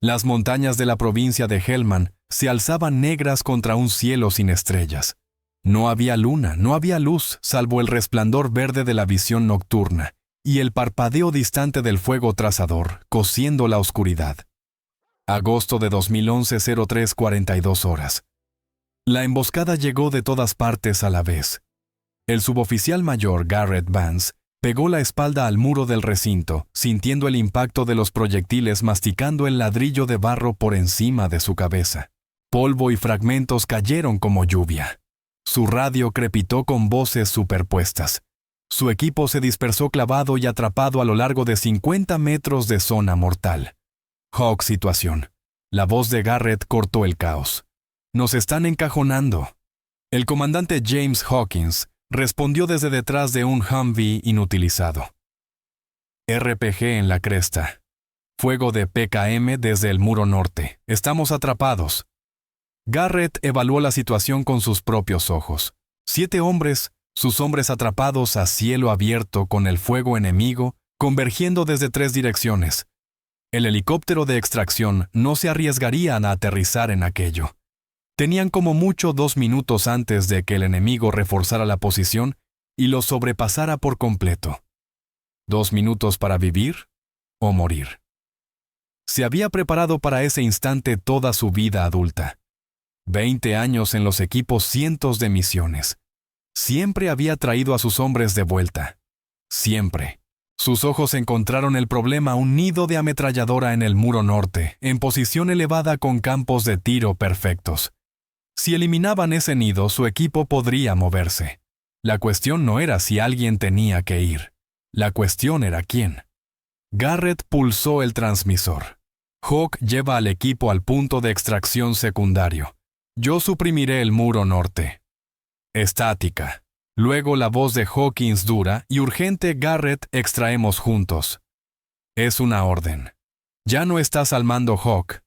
Las montañas de la provincia de Helmand se alzaban negras contra un cielo sin estrellas. No había luna, no había luz, salvo el resplandor verde de la visión nocturna y el parpadeo distante del fuego trazador, cosiendo la oscuridad. Agosto de 2011, 03:42 horas. La emboscada llegó de todas partes a la vez. El suboficial mayor Garrett Vance pegó la espalda al muro del recinto, sintiendo el impacto de los proyectiles masticando el ladrillo de barro por encima de su cabeza. Polvo y fragmentos cayeron como lluvia. Su radio crepitó con voces superpuestas. Su equipo se dispersó clavado y atrapado a lo largo de 50 metros de zona mortal. Hawk situación. La voz de Garrett cortó el caos. Nos están encajonando. El comandante James Hawkins respondió desde detrás de un Humvee inutilizado. RPG en la cresta. Fuego de PKM desde el muro norte. Estamos atrapados. Garrett evaluó la situación con sus propios ojos. 7 hombres, sus hombres atrapados a cielo abierto con el fuego enemigo, convergiendo desde 3 direcciones. El helicóptero de extracción no se arriesgaría a aterrizar en aquello. Tenían como mucho 2 minutos antes de que el enemigo reforzara la posición y los sobrepasara por completo. 2 minutos para vivir o morir. Se había preparado para ese instante toda su vida adulta. 20 años en los equipos, cientos de misiones. Siempre había traído a sus hombres de vuelta. Siempre. Sus ojos encontraron el problema: un nido de ametralladora en el muro norte, en posición elevada con campos de tiro perfectos. Si eliminaban ese nido, su equipo podría moverse. La cuestión no era si alguien tenía que ir. La cuestión era quién. Garrett pulsó el transmisor. Hawk lleva al equipo al punto de extracción secundario. Yo suprimiré el muro norte. Estática. Luego la voz de Hawkins dura y urgente: Garrett, extraemos juntos. Es una orden. Ya no estás al mando, Hawk.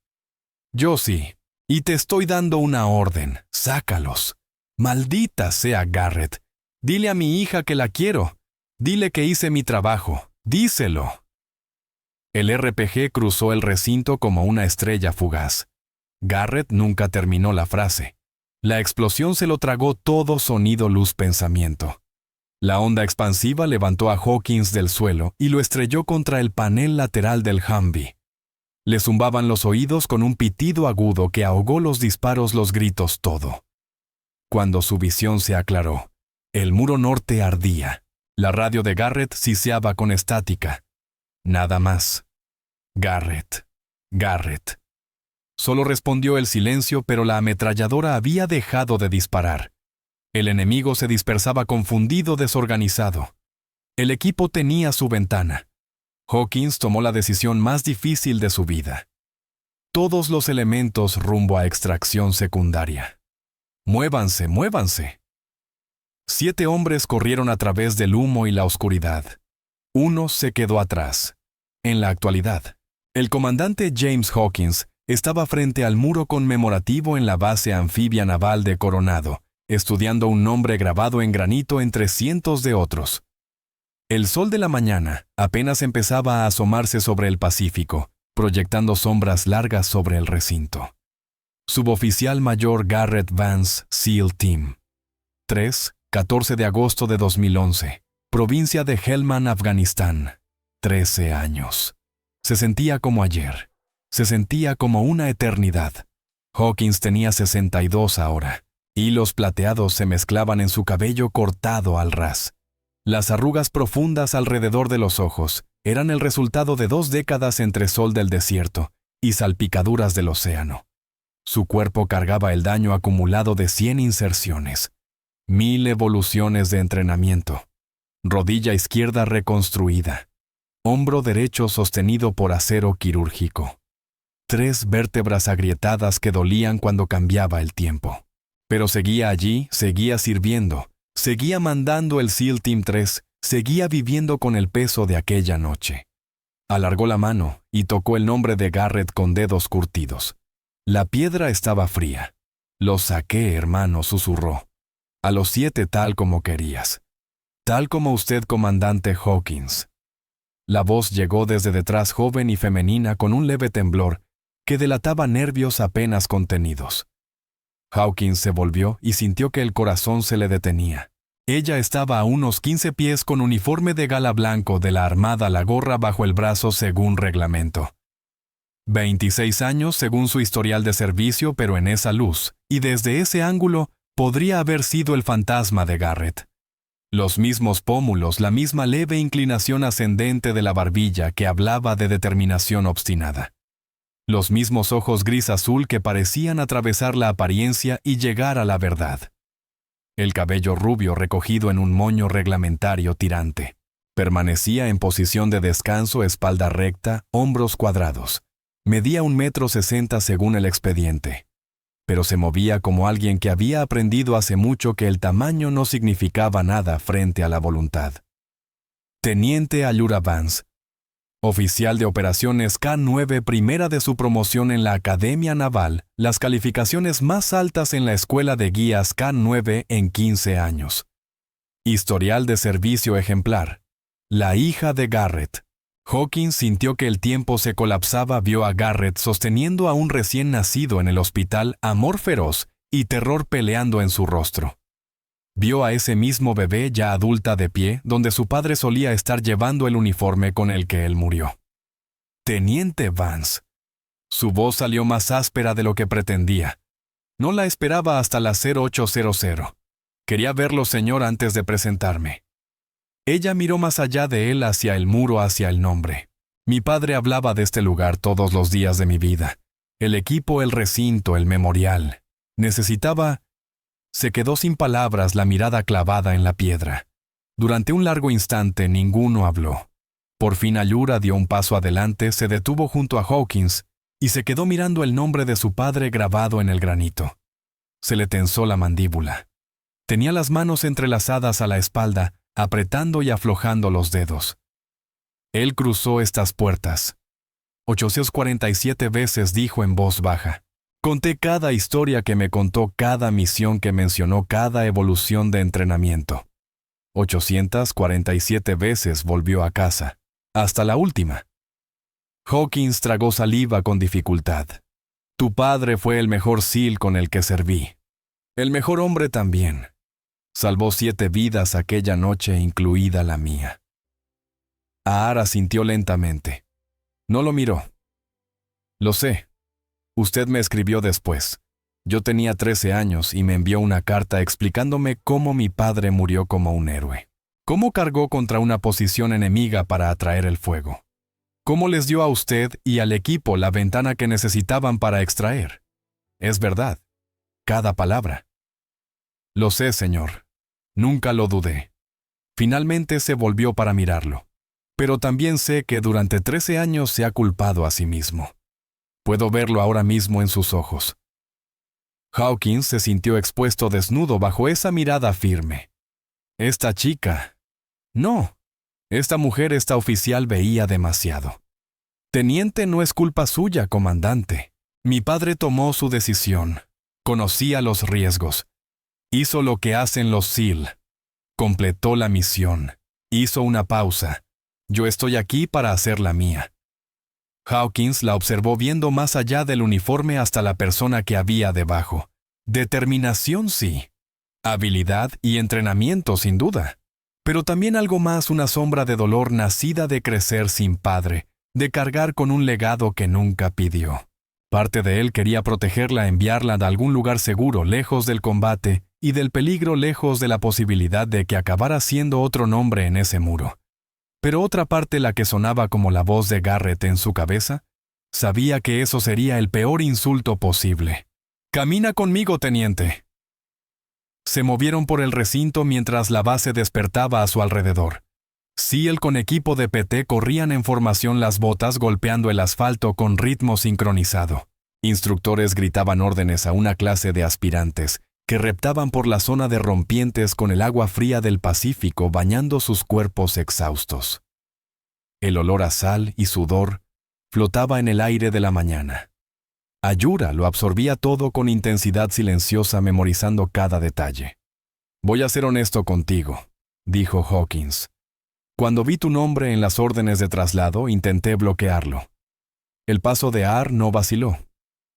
Yo sí. Y te estoy dando una orden. Sácalos. Maldita sea, Garrett. Dile a mi hija que la quiero. Dile que hice mi trabajo. Díselo. El RPG cruzó el recinto como una estrella fugaz. Garrett nunca terminó la frase. La explosión se lo tragó todo: sonido, luz, pensamiento. La onda expansiva levantó a Hawkins del suelo y lo estrelló contra el panel lateral del Humvee. Le zumbaban los oídos con un pitido agudo que ahogó los disparos, los gritos, todo. Cuando su visión se aclaró, el muro norte ardía. La radio de Garrett siseaba con estática. Nada más. Garrett. Garrett. Solo respondió el silencio, pero la ametralladora había dejado de disparar. El enemigo se dispersaba confundido, desorganizado. El equipo tenía su ventana. Hawkins tomó la decisión más difícil de su vida. Todos los elementos rumbo a extracción secundaria. Muévanse, muévanse. 7 hombres corrieron a través del humo y la oscuridad. Uno se quedó atrás. En la actualidad, el comandante James Hawkins estaba frente al muro conmemorativo en la base anfibia naval de Coronado, estudiando un nombre grabado en granito entre cientos de otros. El sol de la mañana apenas empezaba a asomarse sobre el Pacífico, proyectando sombras largas sobre el recinto. Suboficial mayor Garrett Vance, SEAL Team. 14 de agosto de 2011, provincia de Helmand, Afganistán. 13 años. Se sentía como ayer. Se sentía como una eternidad. Hawkins tenía 62 ahora. Hilos plateados se mezclaban en su cabello cortado al ras. Las arrugas profundas alrededor de los ojos eran el resultado de 2 décadas entre sol del desierto y salpicaduras del océano. Su cuerpo cargaba el daño acumulado de 100 inserciones, 1000 evoluciones de entrenamiento. Rodilla izquierda reconstruida. Hombro derecho sostenido por acero quirúrgico. 3 vértebras agrietadas que dolían cuando cambiaba el tiempo. Pero seguía allí, seguía sirviendo. Seguía mandando el SEAL Team 3, seguía viviendo con el peso de aquella noche. Alargó la mano y tocó el nombre de Garrett con dedos curtidos. La piedra estaba fría. Lo saqué, hermano, susurró. A los 7 tal como querías. Tal como usted, comandante Hawkins. La voz llegó desde detrás, joven y femenina, con un leve temblor que delataba nervios apenas contenidos. Hawkins se volvió y sintió que el corazón se le detenía. Ella estaba a unos 15 pies con uniforme de gala blanco de la Armada, la gorra bajo el brazo según reglamento. 26 años según su historial de servicio, pero en esa luz, y desde ese ángulo, podría haber sido el fantasma de Garrett. Los mismos pómulos, la misma leve inclinación ascendente de la barbilla que hablaba de determinación obstinada. Los mismos ojos gris-azul que parecían atravesar la apariencia y llegar a la verdad. El cabello rubio recogido en un moño reglamentario tirante. Permanecía en posición de descanso, espalda recta, hombros cuadrados. Medía 1,60 m según el expediente. Pero se movía como alguien que había aprendido hace mucho que el tamaño no significaba nada frente a la voluntad. Teniente Allura Vance. Oficial de operaciones K-9, primera de su promoción en la Academia Naval, las calificaciones más altas en la escuela de guías K-9 en 15 años. Historial de servicio ejemplar. La hija de Garrett. Hawkins sintió que el tiempo se colapsaba, vio a Garrett sosteniendo a un recién nacido en el hospital, amor feroz y terror peleando en su rostro. Vio a ese mismo bebé ya adulta de pie, donde su padre solía estar llevando el uniforme con el que él murió. Teniente Vance. Su voz salió más áspera de lo que pretendía. No la esperaba hasta las 0800. Quería verlo, señor, antes de presentarme. Ella miró más allá de él hacia el muro, hacia el nombre. Mi padre hablaba de este lugar todos los días de mi vida. El equipo, el recinto, el memorial. Necesitaba... Se quedó sin palabras, la mirada clavada en la piedra. Durante un largo instante ninguno habló. Por fin Allura dio un paso adelante, se detuvo junto a Hawkins y se quedó mirando el nombre de su padre grabado en el granito. Se le tensó la mandíbula. Tenía las manos entrelazadas a la espalda, apretando y aflojando los dedos. Él cruzó estas puertas. 847 veces dijo en voz baja. Conté cada historia que me contó, cada misión que mencionó, cada evolución de entrenamiento. 847 veces volvió a casa, hasta la última. Hawkins tragó saliva con dificultad. Tu padre fue el mejor SEAL con el que serví. El mejor hombre también. Salvó 7 vidas aquella noche, incluida la mía. Ahara asintió lentamente. No lo miró. Lo sé. Usted me escribió después. Yo tenía 13 años y me envió una carta explicándome cómo mi padre murió como un héroe. Cómo cargó contra una posición enemiga para atraer el fuego. Cómo les dio a usted y al equipo la ventana que necesitaban para extraer. Es verdad. Cada palabra. Lo sé, señor. Nunca lo dudé. Finalmente se volvió para mirarlo. Pero también sé que durante 13 años se ha culpado a sí mismo. Puedo verlo ahora mismo en sus ojos. Hawkins se sintió expuesto desnudo bajo esa mirada firme. Esta chica... No. Esta mujer, esta oficial veía demasiado. Teniente, no es culpa suya, comandante. Mi padre tomó su decisión. Conocía los riesgos. Hizo lo que hacen los SEAL. Completó la misión. Hizo una pausa. Yo estoy aquí para hacer la mía. Hawkins la observó viendo más allá del uniforme hasta la persona que había debajo. Determinación, sí. Habilidad y entrenamiento, sin duda. Pero también algo más, una sombra de dolor nacida de crecer sin padre, de cargar con un legado que nunca pidió. Parte de él quería protegerla, enviarla a algún lugar seguro, lejos del combate y del peligro, lejos de la posibilidad de que acabara siendo otro nombre en ese muro. Pero otra parte, la que sonaba como la voz de Garrett en su cabeza, sabía que eso sería el peor insulto posible. «Camina conmigo, teniente». Se movieron por el recinto mientras la base despertaba a su alrededor. SEAL con equipo de PT corrían en formación, las botas golpeando el asfalto con ritmo sincronizado. Instructores gritaban órdenes a una clase de aspirantes que reptaban por la zona de rompientes con el agua fría del Pacífico bañando sus cuerpos exhaustos. El olor a sal y sudor flotaba en el aire de la mañana. Allura lo absorbía todo con intensidad silenciosa, memorizando cada detalle. «Voy a ser honesto contigo», dijo Hawkins. «Cuando vi tu nombre en las órdenes de traslado, intenté bloquearlo. El paso de Ar no vaciló.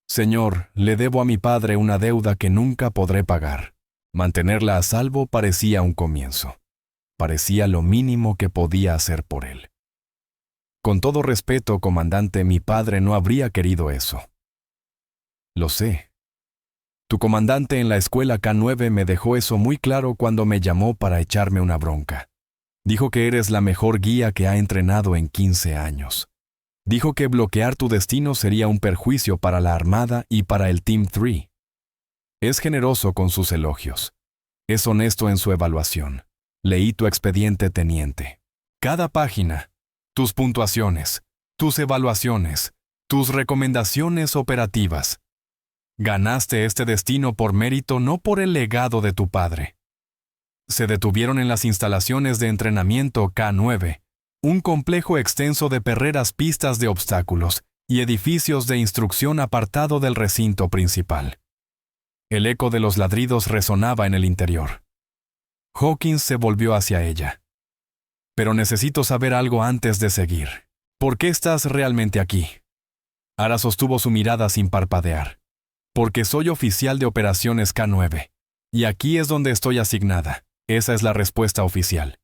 Señor, le debo a mi padre una deuda que nunca podré pagar. Mantenerla a salvo parecía un comienzo. Parecía lo mínimo que podía hacer por él. Con todo respeto, comandante, mi padre no habría querido eso. Lo sé. Tu comandante en la escuela K9 me dejó eso muy claro cuando me llamó para echarme una bronca. Dijo que eres la mejor guía que ha entrenado en 15 años. Dijo que bloquear tu destino sería un perjuicio para la Armada y para el Team 3. Es generoso con sus elogios. Es honesto en su evaluación. Leí tu expediente, teniente. Cada página, tus puntuaciones, tus evaluaciones, tus recomendaciones operativas. Ganaste este destino por mérito, no por el legado de tu padre. Se detuvieron en las instalaciones de entrenamiento K9, un complejo extenso de perreras, pistas de obstáculos y edificios de instrucción apartado del recinto principal. El eco de los ladridos resonaba en el interior. Hawkins se volvió hacia ella. Pero necesito saber algo antes de seguir. ¿Por qué estás realmente aquí? Ara sostuvo su mirada sin parpadear. Porque soy oficial de operaciones K9. Y aquí es donde estoy asignada. Esa es la respuesta oficial.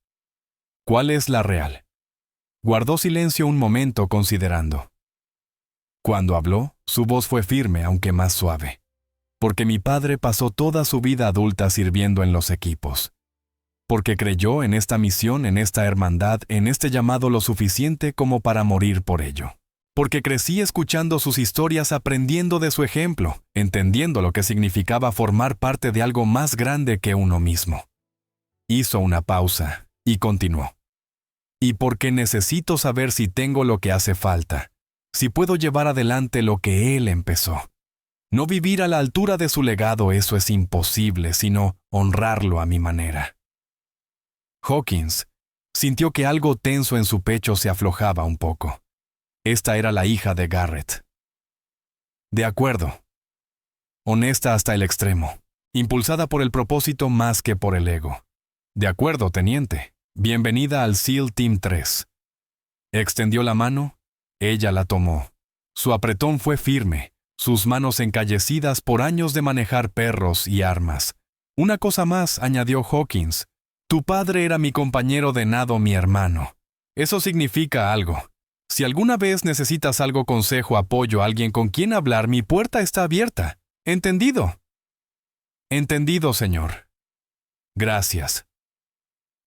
¿Cuál es la real? Guardó silencio un momento considerando. Cuando habló, su voz fue firme aunque más suave. Porque mi padre pasó toda su vida adulta sirviendo en los equipos. Porque creyó en esta misión, en esta hermandad, en este llamado lo suficiente como para morir por ello. Porque crecí escuchando sus historias, aprendiendo de su ejemplo, entendiendo lo que significaba formar parte de algo más grande que uno mismo. Hizo una pausa y continuó. Y porque necesito saber si tengo lo que hace falta, si puedo llevar adelante lo que él empezó. No vivir a la altura de su legado, eso es imposible, sino honrarlo a mi manera. Hawkins sintió que algo tenso en su pecho se aflojaba un poco. Esta era la hija de Garrett. De acuerdo. Honesta hasta el extremo, impulsada por el propósito más que por el ego. De acuerdo, teniente. Bienvenida al SEAL Team 3. Extendió la mano, ella la tomó. Su apretón fue firme, sus manos encallecidas por años de manejar perros y armas. Una cosa más, añadió Hawkins. Tu padre era mi compañero de nado, mi hermano. Eso significa algo. Si alguna vez necesitas algo, consejo, apoyo, alguien con quien hablar, mi puerta está abierta. ¿Entendido? Entendido, señor. Gracias.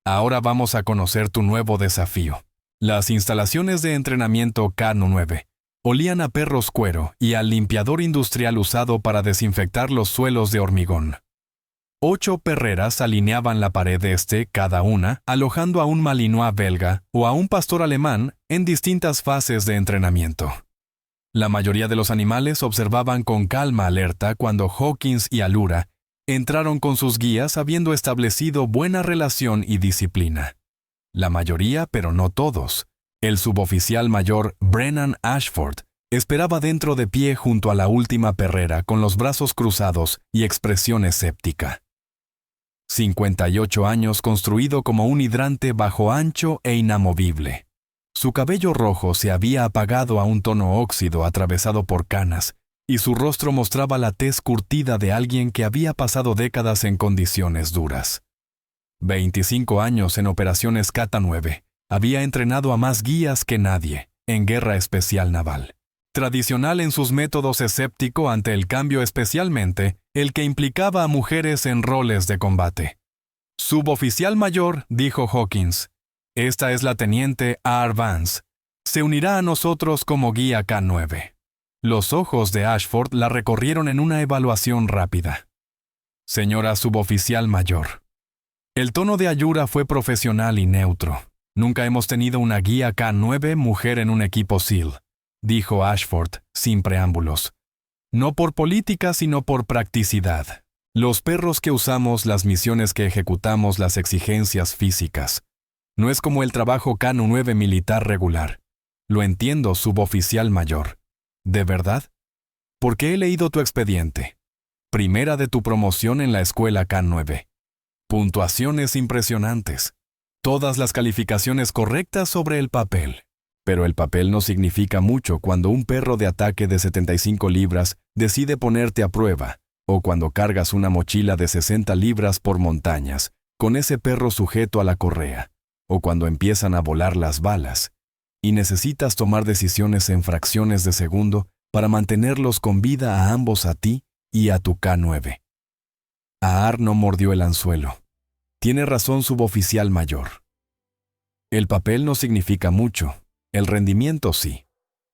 Ahora vamos a conocer tu nuevo desafío. Las instalaciones de entrenamiento K9 olían a perros cuero y al limpiador industrial usado para desinfectar los suelos de hormigón. 8 perreras alineaban la pared este, cada una, alojando a un malinois belga o a un pastor alemán en distintas fases de entrenamiento. La mayoría de los animales observaban con calma alerta cuando Hawkins y Allura entraron con sus guías habiendo establecido buena relación y disciplina. La mayoría, pero no todos. El suboficial mayor Brennan Ashford esperaba dentro de pie junto a la última perrera con los brazos cruzados y expresión escéptica. 58 años, construido como un hidrante bajo ancho e inamovible. Su cabello rojo se había apagado a un tono óxido atravesado por canas, y su rostro mostraba la tez curtida de alguien que había pasado décadas en condiciones duras. 25 años en operaciones K9. Había entrenado a más guías que nadie en guerra especial naval. Tradicional en sus métodos, escéptico ante el cambio, especialmente el que implicaba a mujeres en roles de combate. Suboficial mayor, dijo Hawkins. Esta es la teniente R. Vance. Se unirá a nosotros como guía K9. Los ojos de Ashford la recorrieron en una evaluación rápida. Señora suboficial mayor. El tono de Allura fue profesional y neutro. Nunca hemos tenido una guía K9 mujer en un equipo SEAL, dijo Ashford, sin preámbulos. No por política, sino por practicidad. Los perros que usamos, las misiones que ejecutamos, las exigencias físicas. No es como el trabajo K9 militar regular. Lo entiendo, suboficial mayor. ¿De verdad? Porque he leído tu expediente. Primera de tu promoción en la escuela K9. Puntuaciones impresionantes. Todas las calificaciones correctas sobre el papel. Pero el papel no significa mucho cuando un perro de ataque de 75 libras decide ponerte a prueba, o cuando cargas una mochila de 60 libras por montañas, con ese perro sujeto a la correa, o cuando empiezan a volar las balas, y necesitas tomar decisiones en fracciones de segundo para mantenerlos con vida a ambos, a ti y a tu K9. Ahar no mordió el anzuelo. Tiene razón suboficial mayor. El papel no significa mucho, el rendimiento sí.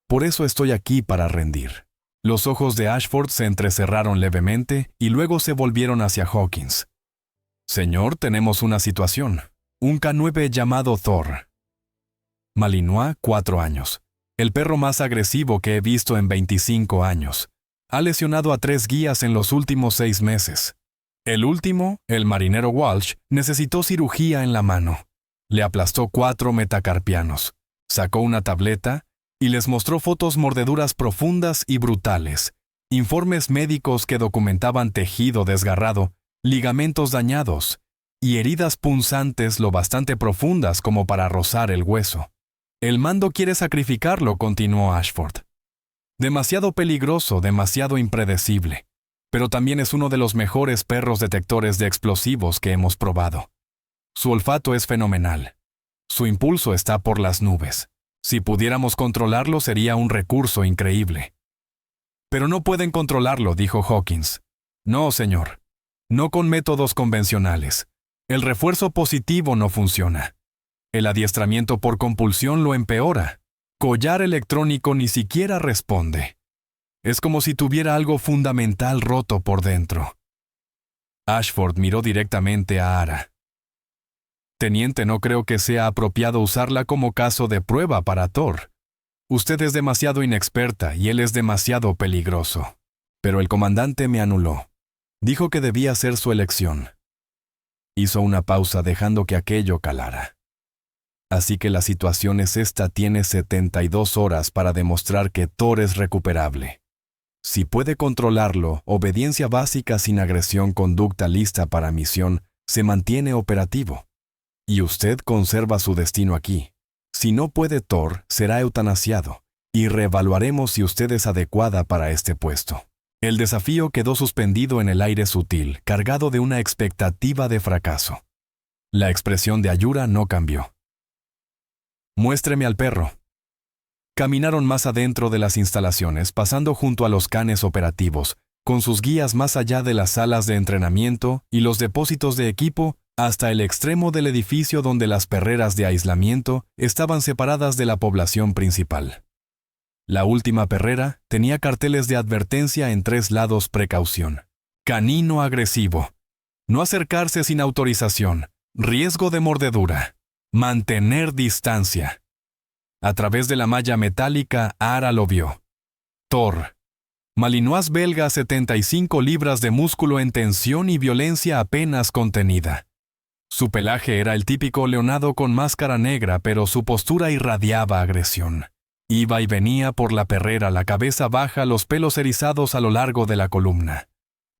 Por eso estoy aquí para rendir. Los ojos de Ashford se entrecerraron levemente y luego se volvieron hacia Hawkins. Señor, tenemos una situación. Un K9 llamado Thor. Malinois, 4 años. El perro más agresivo que he visto en 25 años. Ha lesionado a 3 guías en los últimos 6 meses. El último, el marinero Walsh, necesitó cirugía en la mano. Le aplastó 4 metacarpianos. Sacó una tableta y les mostró fotos mordeduras profundas y brutales, informes médicos que documentaban tejido desgarrado, ligamentos dañados y heridas punzantes lo bastante profundas como para rozar el hueso. El mando quiere sacrificarlo, continuó Ashford. Demasiado peligroso, demasiado impredecible, pero también es uno de los mejores perros detectores de explosivos que hemos probado. Su olfato es fenomenal. Su impulso está por las nubes. Si pudiéramos controlarlo sería un recurso increíble. Pero no pueden controlarlo, dijo Hawkins. No, señor. No con métodos convencionales. El refuerzo positivo no funciona. El adiestramiento por compulsión lo empeora. Collar electrónico ni siquiera responde. Es como si tuviera algo fundamental roto por dentro. Ashford miró directamente a Ara. Teniente, no creo que sea apropiado usarla como caso de prueba para Thor. Usted es demasiado inexperta y él es demasiado peligroso. Pero el comandante me anuló. Dijo que debía ser su elección. Hizo una pausa dejando que aquello calara. Así que la situación es esta: tiene 72 horas para demostrar que Thor es recuperable. Si puede controlarlo, obediencia básica sin agresión, conducta lista para misión, se mantiene operativo. Y usted conserva su destino aquí. Si no puede, Thor será eutanasiado, y reevaluaremos si usted es adecuada para este puesto. El desafío quedó suspendido en el aire sutil, cargado de una expectativa de fracaso. La expresión de Ayura no cambió. Muéstreme al perro. Caminaron más adentro de las instalaciones, pasando junto a los canes operativos, con sus guías más allá de las salas de entrenamiento y los depósitos de equipo, hasta el extremo del edificio donde las perreras de aislamiento estaban separadas de la población principal. La última perrera tenía carteles de advertencia en 3 lados: precaución, canino agresivo, no acercarse sin autorización, riesgo de mordedura, mantener distancia. A través de la malla metálica, Ara lo vio. Thor. Malinois belga, 75 libras de músculo en tensión y violencia apenas contenida. Su pelaje era el típico leonado con máscara negra, pero su postura irradiaba agresión. Iba y venía por la perrera, la cabeza baja, los pelos erizados a lo largo de la columna.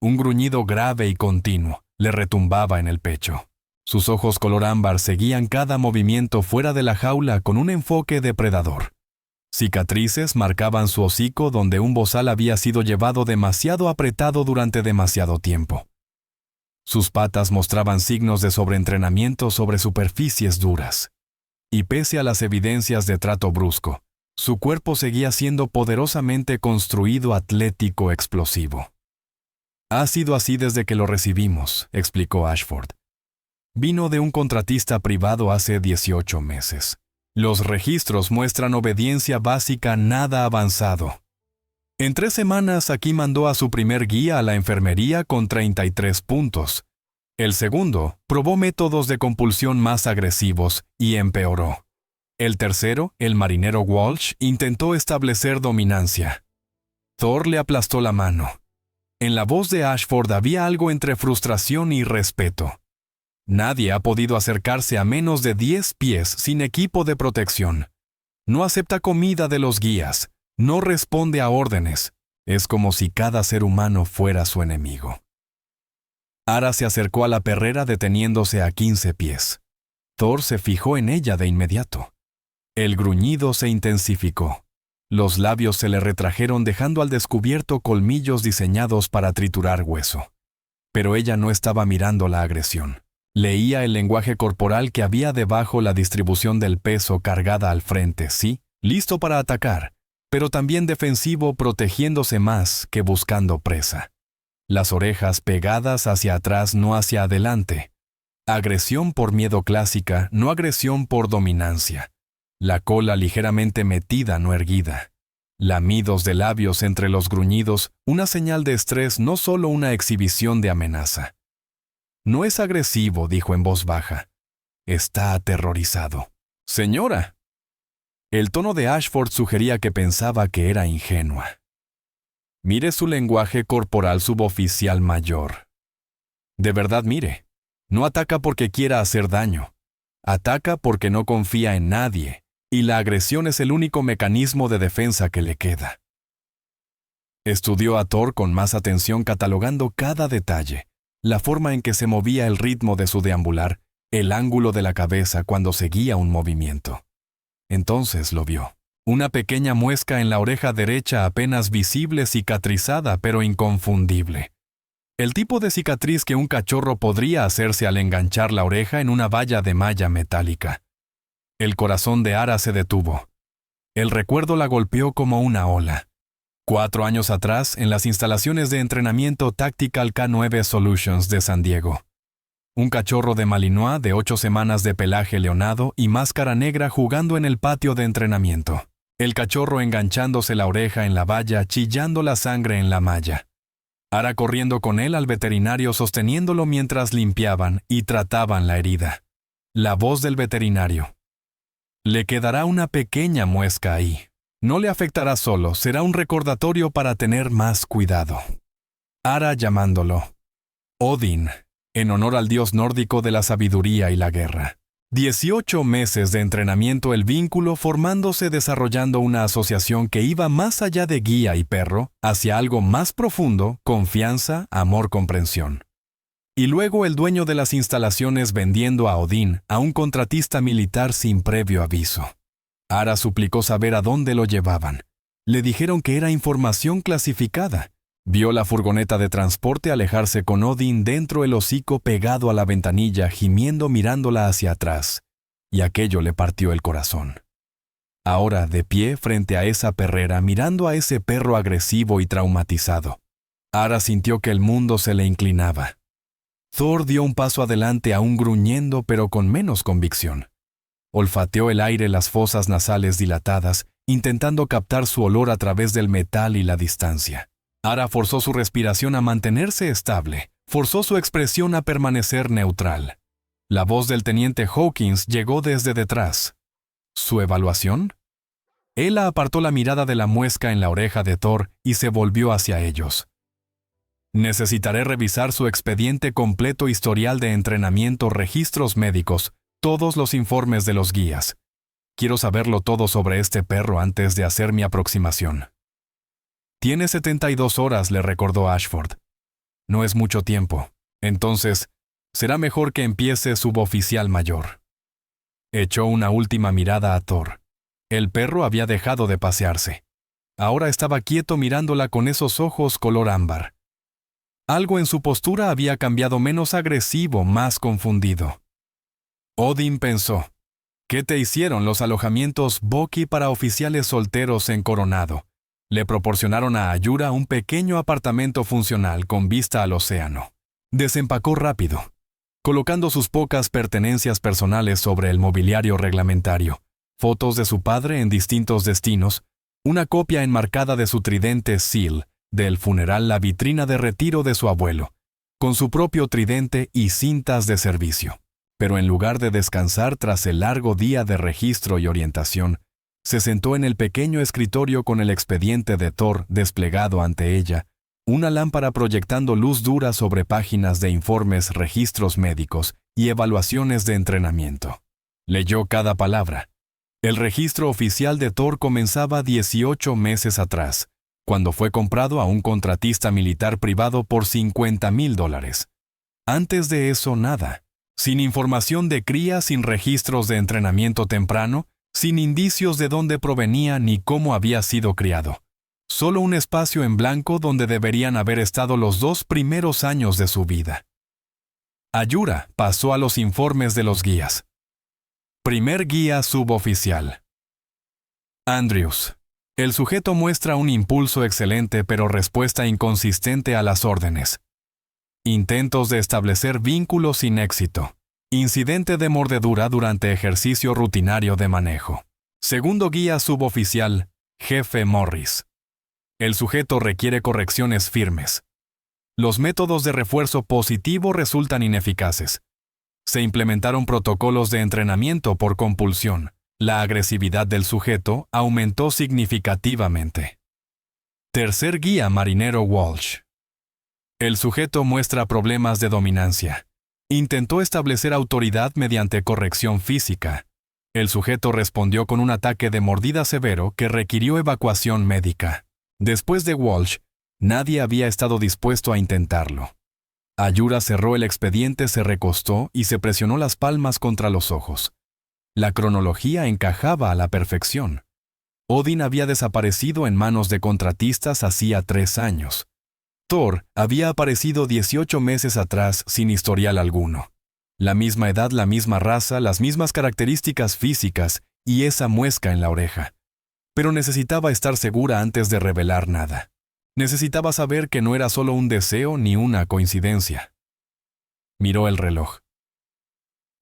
Un gruñido grave y continuo le retumbaba en el pecho. Sus ojos color ámbar seguían cada movimiento fuera de la jaula con un enfoque depredador. Cicatrices marcaban su hocico donde un bozal había sido llevado demasiado apretado durante demasiado tiempo. Sus patas mostraban signos de sobreentrenamiento sobre superficies duras. Y pese a las evidencias de trato brusco, su cuerpo seguía siendo poderosamente construido, atlético, explosivo. Ha sido así desde que lo recibimos, explicó Ashford. Vino de un contratista privado hace 18 meses. Los registros muestran obediencia básica nada avanzado. En 3 semanas aquí mandó a su primer guía a la enfermería con 33 puntos. El segundo probó métodos de compulsión más agresivos y empeoró. El tercero, el marinero Walsh, intentó establecer dominancia. Thor le aplastó la mano. En la voz de Ashford había algo entre frustración y respeto. Nadie ha podido acercarse a menos de 10 pies sin equipo de protección. No acepta comida de los guías. No responde a órdenes. Es como si cada ser humano fuera su enemigo. Ara se acercó a la perrera deteniéndose a 15 pies. Thor se fijó en ella de inmediato. El gruñido se intensificó. Los labios se le retrajeron dejando al descubierto colmillos diseñados para triturar hueso. Pero ella no estaba mirando la agresión. Leía el lenguaje corporal que había debajo, la distribución del peso cargada al frente, sí, listo para atacar, pero también defensivo, protegiéndose más que buscando presa. Las orejas pegadas hacia atrás, no hacia adelante. Agresión por miedo clásica, no agresión por dominancia. La cola ligeramente metida, no erguida. Lamidos de labios entre los gruñidos, una señal de estrés, no solo una exhibición de amenaza. No es agresivo, dijo en voz baja. Está aterrorizado. Señora. El tono de Ashford sugería que pensaba que era ingenua. Mire su lenguaje corporal, suboficial mayor. De verdad, mire. No ataca porque quiera hacer daño. Ataca porque no confía en nadie, y la agresión es el único mecanismo de defensa que le queda. Estudió a Thor con más atención, catalogando cada detalle, la forma en que se movía, el ritmo de su deambular, el ángulo de la cabeza cuando seguía un movimiento. Entonces lo vio. Una pequeña muesca en la oreja derecha, apenas visible, cicatrizada pero inconfundible. El tipo de cicatriz que un cachorro podría hacerse al enganchar la oreja en una valla de malla metálica. El corazón de Ara se detuvo. El recuerdo la golpeó como una ola. 4 años atrás, en las instalaciones de entrenamiento Tactical K9 Solutions de San Diego. Un cachorro de Malinois de 8 semanas de pelaje leonado y máscara negra jugando en el patio de entrenamiento. El cachorro enganchándose la oreja en la valla, chillando la sangre en la malla. Ara corriendo con él al veterinario, sosteniéndolo mientras limpiaban y trataban la herida. La voz del veterinario. Le quedará una pequeña muesca ahí. No le afectará solo, será un recordatorio para tener más cuidado. Ara llamándolo Odin, en honor al dios nórdico de la sabiduría y la guerra. 18 meses de entrenamiento, el vínculo formándose, desarrollando una asociación que iba más allá de guía y perro, hacia algo más profundo, confianza, amor, comprensión. Y luego el dueño de las instalaciones vendiendo a Odin a un contratista militar sin previo aviso. Ara suplicó saber a dónde lo llevaban. Le dijeron que era información clasificada. Vio la furgoneta de transporte alejarse con Odin dentro, el hocico pegado a la ventanilla, gimiendo mirándola hacia atrás. Y aquello le partió el corazón. Ahora, de pie frente a esa perrera, mirando a ese perro agresivo y traumatizado, Ara sintió que el mundo se le inclinaba. Thor dio un paso adelante, aún gruñendo, pero con menos convicción. Olfateó el aire, las fosas nasales dilatadas, intentando captar su olor a través del metal y la distancia. Ara forzó su respiración a mantenerse estable, forzó su expresión a permanecer neutral. La voz del teniente Hawkins llegó desde detrás. ¿Su evaluación? Ella apartó la mirada de la muesca en la oreja de Thor y se volvió hacia ellos. Necesitaré revisar su expediente completo, historial de entrenamiento, registros médicos, todos los informes de los guías. Quiero saberlo todo sobre este perro antes de hacer mi aproximación. Tiene 72 horas, le recordó Ashford. No es mucho tiempo. Entonces, será mejor que empiece suboficial mayor. Echó una última mirada a Thor. El perro había dejado de pasearse. Ahora estaba quieto mirándola con esos ojos color ámbar. Algo en su postura había cambiado, menos agresivo, más confundido. Odin pensó, ¿qué te hicieron los alojamientos Boki para oficiales solteros en Coronado? Le proporcionaron a Ayura un pequeño apartamento funcional con vista al océano. Desempacó rápido, colocando sus pocas pertenencias personales sobre el mobiliario reglamentario, fotos de su padre en distintos destinos, una copia enmarcada de su tridente Seal, del funeral, la vitrina de retiro de su abuelo, con su propio tridente y cintas de servicio. Pero en lugar de descansar tras el largo día de registro y orientación, se sentó en el pequeño escritorio con el expediente de Thor desplegado ante ella, una lámpara proyectando luz dura sobre páginas de informes, registros médicos y evaluaciones de entrenamiento. Leyó cada palabra. El registro oficial de Thor comenzaba 18 meses atrás, cuando fue comprado a un contratista militar privado por $50,000. Antes de eso, nada. Sin información de cría, sin registros de entrenamiento temprano, sin indicios de dónde provenía ni cómo había sido criado. Solo un espacio en blanco donde deberían haber estado los 2 primeros años de su vida. Ayura pasó a los informes de los guías. Primer guía suboficial. Andrews. El sujeto muestra un impulso excelente pero respuesta inconsistente a las órdenes. Intentos de establecer vínculos sin éxito. Incidente de mordedura durante ejercicio rutinario de manejo. Segundo guía suboficial, jefe Morris. El sujeto requiere correcciones firmes. Los métodos de refuerzo positivo resultan ineficaces. Se implementaron protocolos de entrenamiento por compulsión. La agresividad del sujeto aumentó significativamente. Tercer guía marinero Walsh. El sujeto muestra problemas de dominancia. Intentó establecer autoridad mediante corrección física. El sujeto respondió con un ataque de mordida severo que requirió evacuación médica. Después de Walsh, nadie había estado dispuesto a intentarlo. Ayura cerró el expediente, se recostó y se presionó las palmas contra los ojos. La cronología encajaba a la perfección. Odin había desaparecido en manos de contratistas hacía 3 años. Thor había aparecido 18 meses atrás sin historial alguno. La misma edad, la misma raza, las mismas características físicas y esa muesca en la oreja. Pero necesitaba estar segura antes de revelar nada. Necesitaba saber que no era solo un deseo ni una coincidencia. Miró el reloj.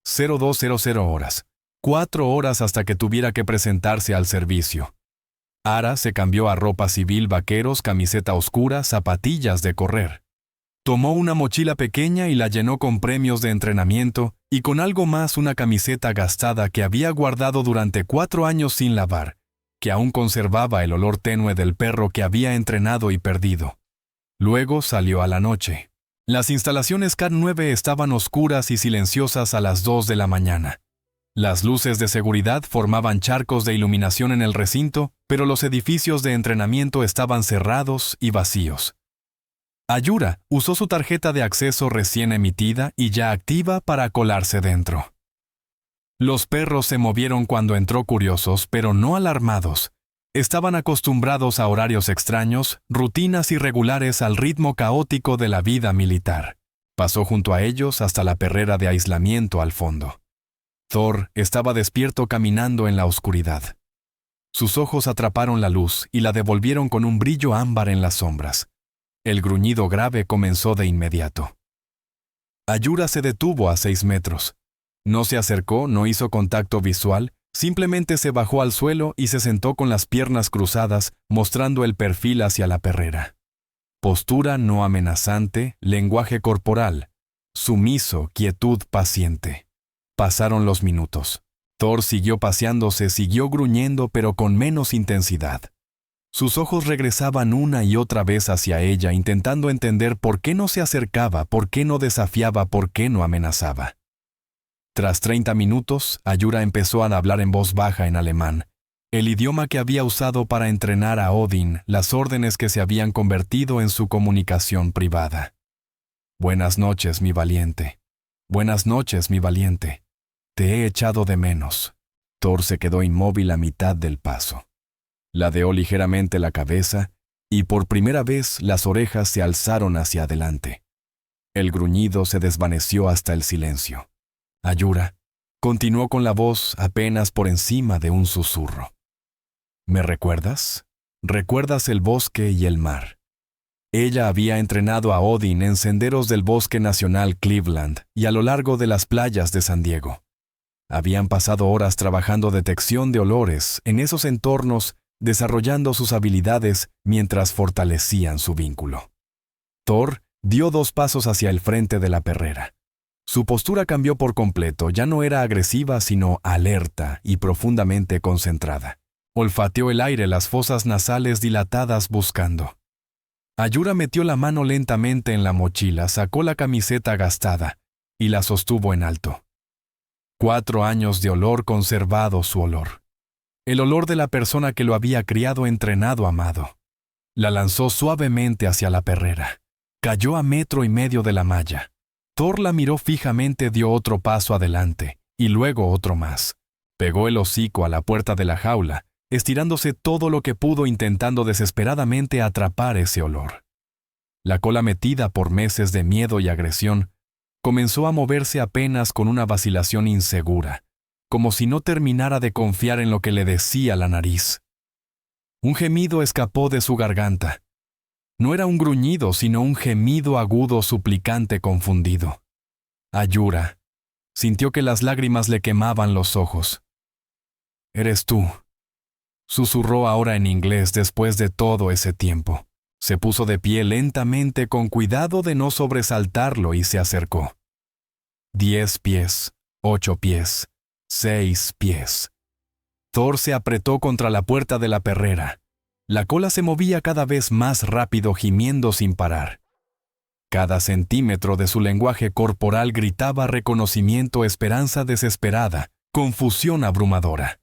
0200 horas. 4 horas hasta que tuviera que presentarse al servicio. Ara se cambió a ropa civil, vaqueros, camiseta oscura, zapatillas de correr. Tomó una mochila pequeña y la llenó con premios de entrenamiento y con algo más, una camiseta gastada que había guardado durante 4 años sin lavar, que aún conservaba el olor tenue del perro que había entrenado y perdido. Luego salió a la noche. Las instalaciones CAT 9 estaban oscuras y silenciosas a las 2 de la mañana. Las luces de seguridad formaban charcos de iluminación en el recinto, pero los edificios de entrenamiento estaban cerrados y vacíos. Ayura usó su tarjeta de acceso recién emitida y ya activa para colarse dentro. Los perros se movieron cuando entró, curiosos, pero no alarmados. Estaban acostumbrados a horarios extraños, rutinas irregulares al ritmo caótico de la vida militar. Pasó junto a ellos hasta la perrera de aislamiento al fondo. Thor estaba despierto caminando en la oscuridad. Sus ojos atraparon la luz y la devolvieron con un brillo ámbar en las sombras. El gruñido grave comenzó de inmediato. Ayura se detuvo a 6 metros. No se acercó, no hizo contacto visual, simplemente se bajó al suelo y se sentó con las piernas cruzadas, mostrando el perfil hacia la perrera. Postura no amenazante, lenguaje corporal, sumiso, quietud paciente. Pasaron los minutos. Thor siguió paseándose, siguió gruñendo, pero con menos intensidad. Sus ojos regresaban una y otra vez hacia ella, intentando entender por qué no se acercaba, por qué no desafiaba, por qué no amenazaba. Tras 30 minutos, Ayura empezó a hablar en voz baja en alemán, el idioma que había usado para entrenar a Odin, las órdenes que se habían convertido en su comunicación privada. Buenas noches, mi valiente. Buenas noches, mi valiente. Te he echado de menos. Thor se quedó inmóvil a mitad del paso. Ladeó ligeramente la cabeza y por primera vez las orejas se alzaron hacia adelante. El gruñido se desvaneció hasta el silencio. Ayura continuó con la voz apenas por encima de un susurro. ¿Me recuerdas? ¿Recuerdas el bosque y el mar? Ella había entrenado a Odin en senderos del Bosque Nacional Cleveland y a lo largo de las playas de San Diego. Habían pasado horas trabajando detección de olores en esos entornos, desarrollando sus habilidades mientras fortalecían su vínculo. Thor dio 2 pasos hacia el frente de la perrera. Su postura cambió por completo, ya no era agresiva, sino alerta y profundamente concentrada. Olfateó el aire, las fosas nasales dilatadas buscando. Ayura metió la mano lentamente en la mochila, sacó la camiseta gastada y la sostuvo en alto. 4 años de olor conservado su olor. El olor de la persona que lo había criado, entrenado, amado. La lanzó suavemente hacia la perrera. Cayó a 1,5 metros de la malla. Thor la miró fijamente, dio otro paso adelante, y luego otro más. Pegó el hocico a la puerta de la jaula, estirándose todo lo que pudo intentando desesperadamente atrapar ese olor. La cola metida por meses de miedo y agresión comenzó a moverse apenas con una vacilación insegura, como si no terminara de confiar en lo que le decía la nariz. Un gemido escapó de su garganta. No era un gruñido, sino un gemido agudo suplicante confundido. Ayura. Sintió que las lágrimas le quemaban los ojos. «Eres tú», susurró ahora en inglés después de todo ese tiempo. Se puso de pie lentamente con cuidado de no sobresaltarlo y se acercó. 10 pies, 8 pies, 6 pies. Thor se apretó contra la puerta de la perrera. La cola se movía cada vez más rápido, gimiendo sin parar. Cada centímetro de su lenguaje corporal gritaba reconocimiento, esperanza desesperada, confusión abrumadora.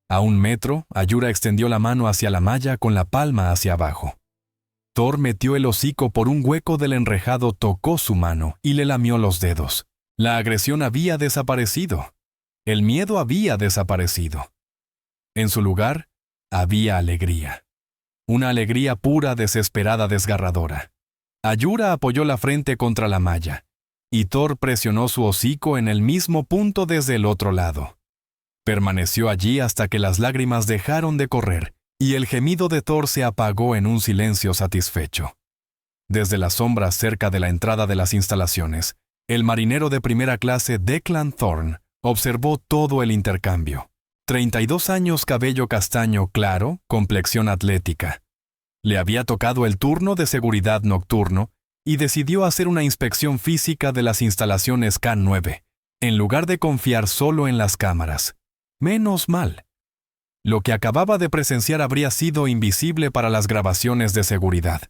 A 1 metro, Ayura extendió la mano hacia la malla con la palma hacia abajo. Thor metió el hocico por un hueco del enrejado, tocó su mano y le lamió los dedos. La agresión había desaparecido. El miedo había desaparecido. En su lugar, había alegría. Una alegría pura, desesperada, desgarradora. Ayura apoyó la frente contra la malla, y Thor presionó su hocico en el mismo punto desde el otro lado. Permaneció allí hasta que las lágrimas dejaron de correr, y el gemido de Thor se apagó en un silencio satisfecho. Desde las sombras cerca de la entrada de las instalaciones, el marinero de primera clase Declan Thorne observó todo el intercambio. 32 años, cabello castaño claro, complexión atlética. Le había tocado el turno de seguridad nocturno y decidió hacer una inspección física de las instalaciones K9, en lugar de confiar solo en las cámaras. Menos mal. Lo que acababa de presenciar habría sido invisible para las grabaciones de seguridad.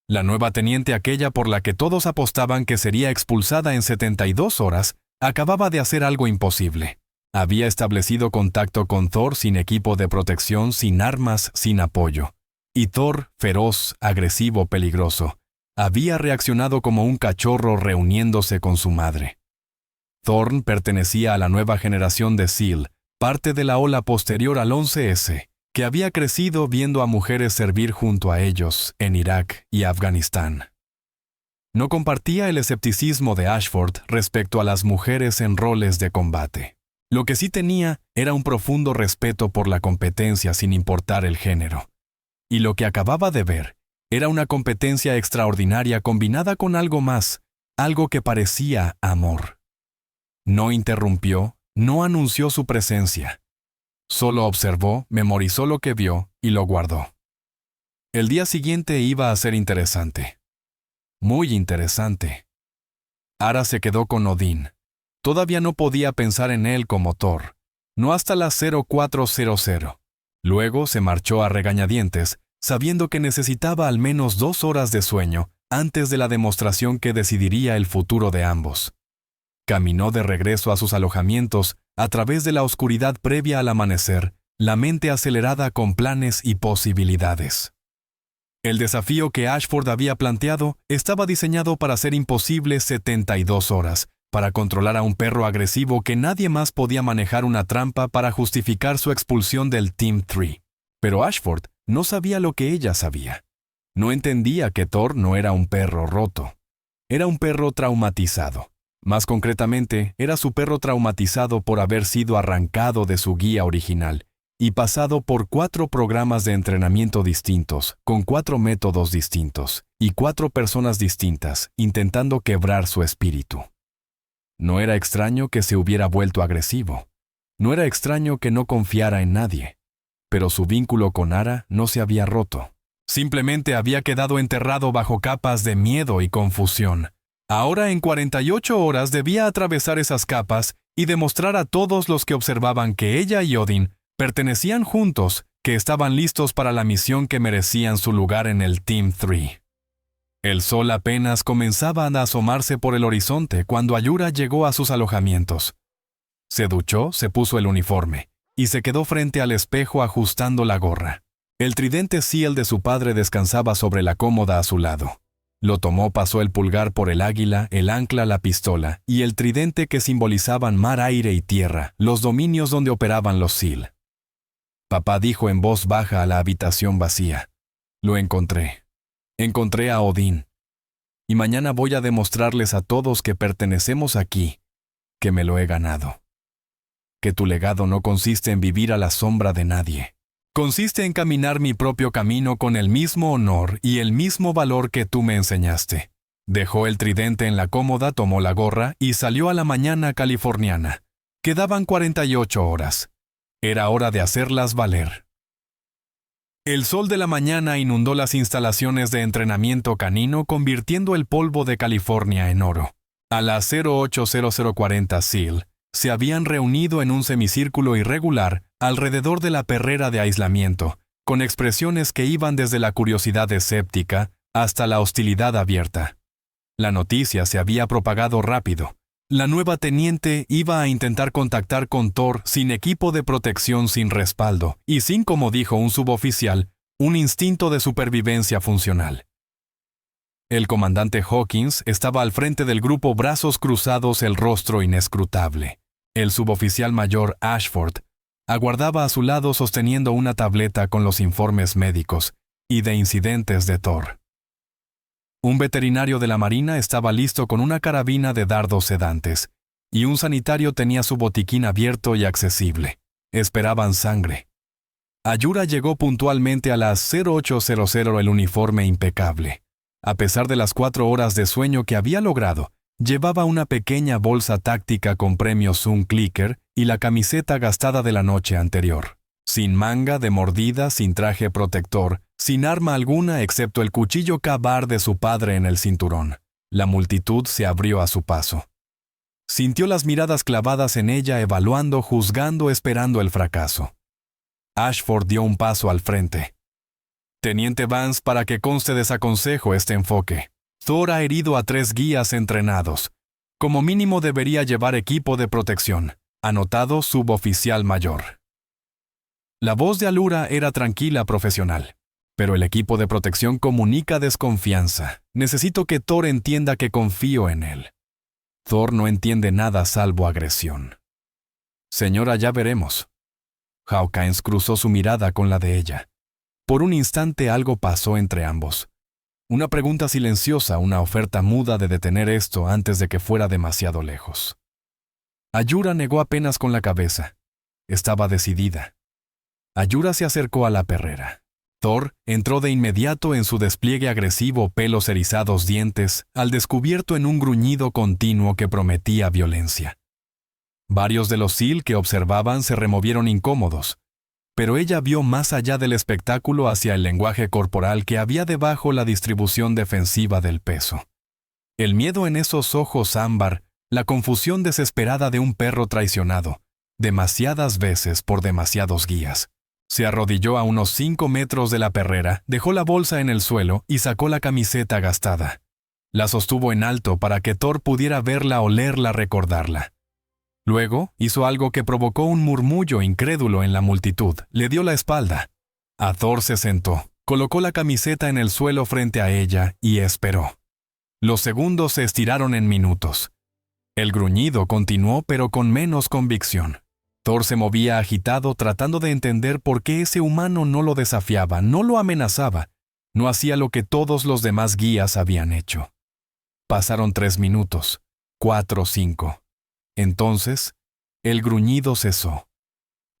La nueva teniente, aquella por la que todos apostaban que sería expulsada en 72 horas, acababa de hacer algo imposible. Había establecido contacto con Thor sin equipo de protección, sin armas, sin apoyo. Y Thor, feroz, agresivo, peligroso, había reaccionado como un cachorro reuniéndose con su madre. Thorne pertenecía a la nueva generación de SEAL, parte de la ola posterior al 11S, que había crecido viendo a mujeres servir junto a ellos en Irak y Afganistán. No compartía el escepticismo de Ashford respecto a las mujeres en roles de combate. Lo que sí tenía era un profundo respeto por la competencia sin importar el género. Y lo que acababa de ver era una competencia extraordinaria combinada con algo más, algo que parecía amor. No interrumpió, no anunció su presencia. Solo observó, memorizó lo que vio y lo guardó. El día siguiente iba a ser interesante. Muy interesante. Ara se quedó con Odín. Todavía no podía pensar en él como Thor, no hasta las 0400. Luego se marchó a regañadientes, sabiendo que necesitaba al menos 2 horas de sueño antes de la demostración que decidiría el futuro de ambos. Caminó de regreso a sus alojamientos a través de la oscuridad previa al amanecer, la mente acelerada con planes y posibilidades. El desafío que Ashford había planteado estaba diseñado para ser imposible 72 horas, para controlar a un perro agresivo que nadie más podía manejar una trampa para justificar su expulsión del Team 3. Pero Ashford no sabía lo que ella sabía. No entendía que Thor no era un perro roto. Era un perro traumatizado. Más concretamente, era su perro traumatizado por haber sido arrancado de su guía original y pasado por 4 programas de entrenamiento distintos, con 4 métodos distintos y 4 personas distintas, intentando quebrar su espíritu. No era extraño que se hubiera vuelto agresivo. No era extraño que no confiara en nadie. Pero su vínculo con Ara no se había roto. Simplemente había quedado enterrado bajo capas de miedo y confusión. Ahora, en 48 horas, debía atravesar esas capas y demostrar a todos los que observaban que ella y Odín pertenecían juntos, que estaban listos para la misión, que merecían su lugar en el Team 3. El sol apenas comenzaba a asomarse por el horizonte cuando Ayura llegó a sus alojamientos. Se duchó, se puso el uniforme y se quedó frente al espejo ajustando la gorra. El tridente SEAL de su padre descansaba sobre la cómoda a su lado. Lo tomó, pasó el pulgar por el águila, el ancla, la pistola y el tridente que simbolizaban mar, aire y tierra, los dominios donde operaban los SEAL. Papá dijo en voz baja a la habitación vacía: «Lo encontré. Encontré a Odín. Y mañana voy a demostrarles a todos que pertenecemos aquí, que me lo he ganado. Que tu legado no consiste en vivir a la sombra de nadie. Consiste en caminar mi propio camino con el mismo honor y el mismo valor que tú me enseñaste». Dejó el tridente en la cómoda, tomó la gorra y salió a la mañana californiana. Quedaban 48 horas. Era hora de hacerlas valer. El sol de la mañana inundó las instalaciones de entrenamiento canino, convirtiendo el polvo de California en oro. A las 08:0040 SEAL se habían reunido en un semicírculo irregular alrededor de la perrera de aislamiento, con expresiones que iban desde la curiosidad escéptica hasta la hostilidad abierta. La noticia se había propagado rápido. La nueva teniente iba a intentar contactar con Thor sin equipo de protección, sin respaldo y sin, como dijo un suboficial, un instinto de supervivencia funcional. El comandante Hawkins estaba al frente del grupo, brazos cruzados, el rostro inescrutable. El suboficial mayor Ashford aguardaba a su lado sosteniendo una tableta con los informes médicos y de incidentes de Thor. Un veterinario de la Marina estaba listo con una carabina de dardos sedantes, y un sanitario tenía su botiquín abierto y accesible. Esperaban sangre. Ayura llegó puntualmente a las 08:00, el uniforme impecable. A pesar de las 4 horas de sueño que había logrado, llevaba una pequeña bolsa táctica con premios, un clicker y la camiseta gastada de la noche anterior. Sin manga de mordida, sin traje protector, sin arma alguna excepto el cuchillo Ka-Bar de su padre en el cinturón. La multitud se abrió a su paso. Sintió las miradas clavadas en ella, evaluando, juzgando, esperando el fracaso. Ashford dio un paso al frente. «Teniente Vance, para que conste, desaconsejo este enfoque. Thor ha herido a 3 guías entrenados. Como mínimo debería llevar equipo de protección. Anotado, suboficial mayor». La voz de Allura era tranquila, profesional. «Pero el equipo de protección comunica desconfianza. Necesito que Thor entienda que confío en él. Thor no entiende nada salvo agresión». «Señora, ya veremos». Hawkins cruzó su mirada con la de ella. Por un instante algo pasó entre ambos. Una pregunta silenciosa, una oferta muda de detener esto antes de que fuera demasiado lejos. Allura negó apenas con la cabeza. Estaba decidida. Allura se acercó a la perrera. Thor entró de inmediato en su despliegue agresivo, pelos erizados, dientes, al descubierto en un gruñido continuo que prometía violencia. Varios de los SEAL que observaban se removieron incómodos, pero ella vio más allá del espectáculo, hacia el lenguaje corporal que había debajo, la distribución defensiva del peso. El miedo en esos ojos ámbar, la confusión desesperada de un perro traicionado, demasiadas veces por demasiados guías. Se arrodilló a unos 5 metros de la perrera, dejó la bolsa en el suelo y sacó la camiseta gastada. La sostuvo en alto para que Thor pudiera verla, olerla, recordarla. Luego hizo algo que provocó un murmullo incrédulo en la multitud. Le dio la espalda. A Thor se sentó, colocó la camiseta en el suelo frente a ella y esperó. Los segundos se estiraron en minutos. El gruñido continuó, pero con menos convicción. Thor se movía agitado, tratando de entender por qué ese humano no lo desafiaba, no lo amenazaba, no hacía lo que todos los demás guías habían hecho. Pasaron 3 minutos, 4, 5. Entonces, el gruñido cesó.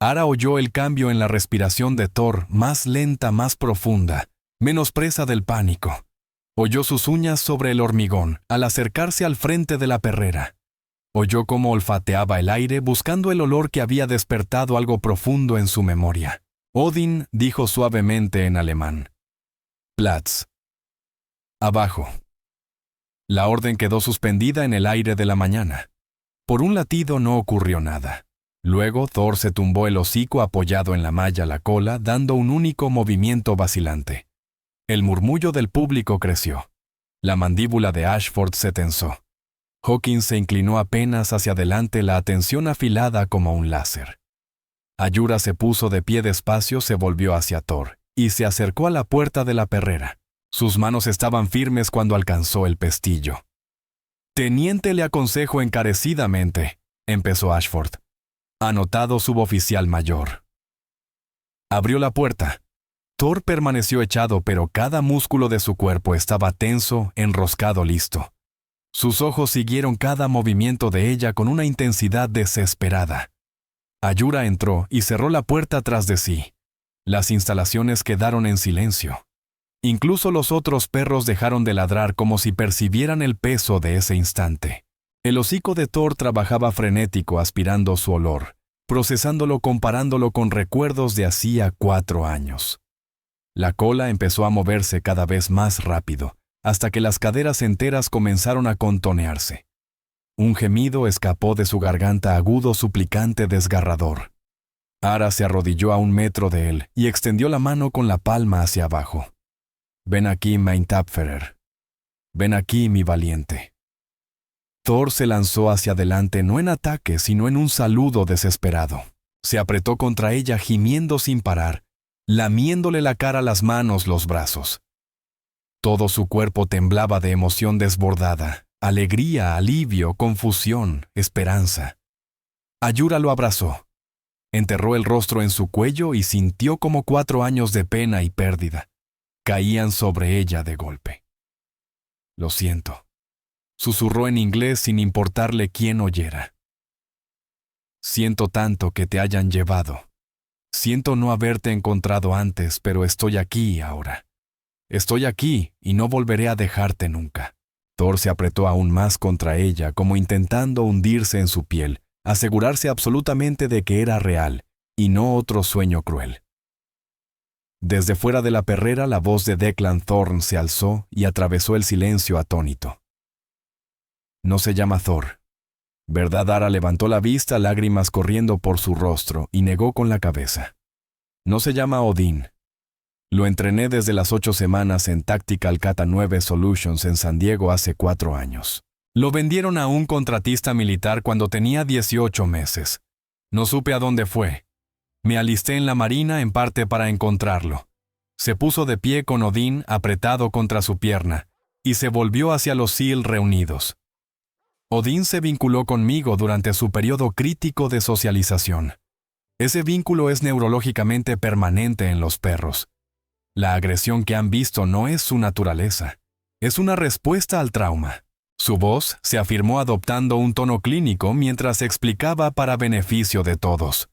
Ara oyó el cambio en la respiración de Thor, más lenta, más profunda, menos presa del pánico. Oyó sus uñas sobre el hormigón al acercarse al frente de la perrera. Oyó cómo olfateaba el aire buscando el olor que había despertado algo profundo en su memoria. Odin dijo suavemente en alemán: «Platz. Abajo». La orden quedó suspendida en el aire de la mañana. Por un latido no ocurrió nada. Luego Thor se tumbó el hocico apoyado en la malla, la cola, dando un único movimiento vacilante. El murmullo del público creció. La mandíbula de Ashford se tensó. Hawkins se inclinó apenas hacia adelante, la atención afilada como un láser. Allura se puso de pie despacio, se volvió hacia Thor y se acercó a la puerta de la perrera. Sus manos estaban firmes cuando alcanzó el pestillo. «Teniente, le aconsejo encarecidamente», empezó Ashford. «Anotado suboficial mayor». Abrió la puerta. Thor permaneció echado, pero cada músculo de su cuerpo estaba tenso, enroscado, listo. Sus ojos siguieron cada movimiento de ella con una intensidad desesperada. Ayura entró y cerró la puerta tras de sí. Las instalaciones quedaron en silencio. Incluso los otros perros dejaron de ladrar como si percibieran el peso de ese instante. El hocico de Thor trabajaba frenético aspirando su olor, procesándolo, comparándolo con recuerdos de hacía 4 años. La cola empezó a moverse cada vez más rápido, hasta que las caderas enteras comenzaron a contonearse. Un gemido escapó de su garganta, agudo, suplicante, desgarrador. Ara se arrodilló a 1 metro de él y extendió la mano con la palma hacia abajo. «Ven aquí, mein Tapferer. Ven aquí, mi valiente». Thor se lanzó hacia adelante, no en ataque, sino en un saludo desesperado. Se apretó contra ella, gimiendo sin parar, lamiéndole la cara, las manos, los brazos. Todo su cuerpo temblaba de emoción desbordada, alegría, alivio, confusión, esperanza. Ayura lo abrazó. Enterró el rostro en su cuello y sintió como 4 años de pena y pérdida caían sobre ella de golpe. «Lo siento», susurró en inglés sin importarle quién oyera. «Siento tanto que te hayan llevado. Siento no haberte encontrado antes, pero estoy aquí ahora. Estoy aquí y no volveré a dejarte nunca». Thor se apretó aún más contra ella, como intentando hundirse en su piel, asegurarse absolutamente de que era real y no otro sueño cruel. Desde fuera de la perrera, la voz de Declan Thorne se alzó y atravesó el silencio atónito. «No se llama Thor, ¿verdad?» Ara levantó la vista, lágrimas corriendo por su rostro, y negó con la cabeza. «No se llama Odín. Lo entrené desde las 8 semanas en Tactical Kata 9 Solutions en San Diego hace 4 años. Lo vendieron a un contratista militar cuando tenía 18 meses. No supe a dónde fue. Me alisté en la marina en parte para encontrarlo». Se puso de pie con Odín apretado contra su pierna y se volvió hacia los SEAL reunidos. Odín se vinculó conmigo durante su periodo crítico de socialización. Ese vínculo es neurológicamente permanente en los perros. La agresión que han visto no es su naturaleza, es una respuesta al trauma. Su voz se afirmó adoptando un tono clínico mientras explicaba para beneficio de todos.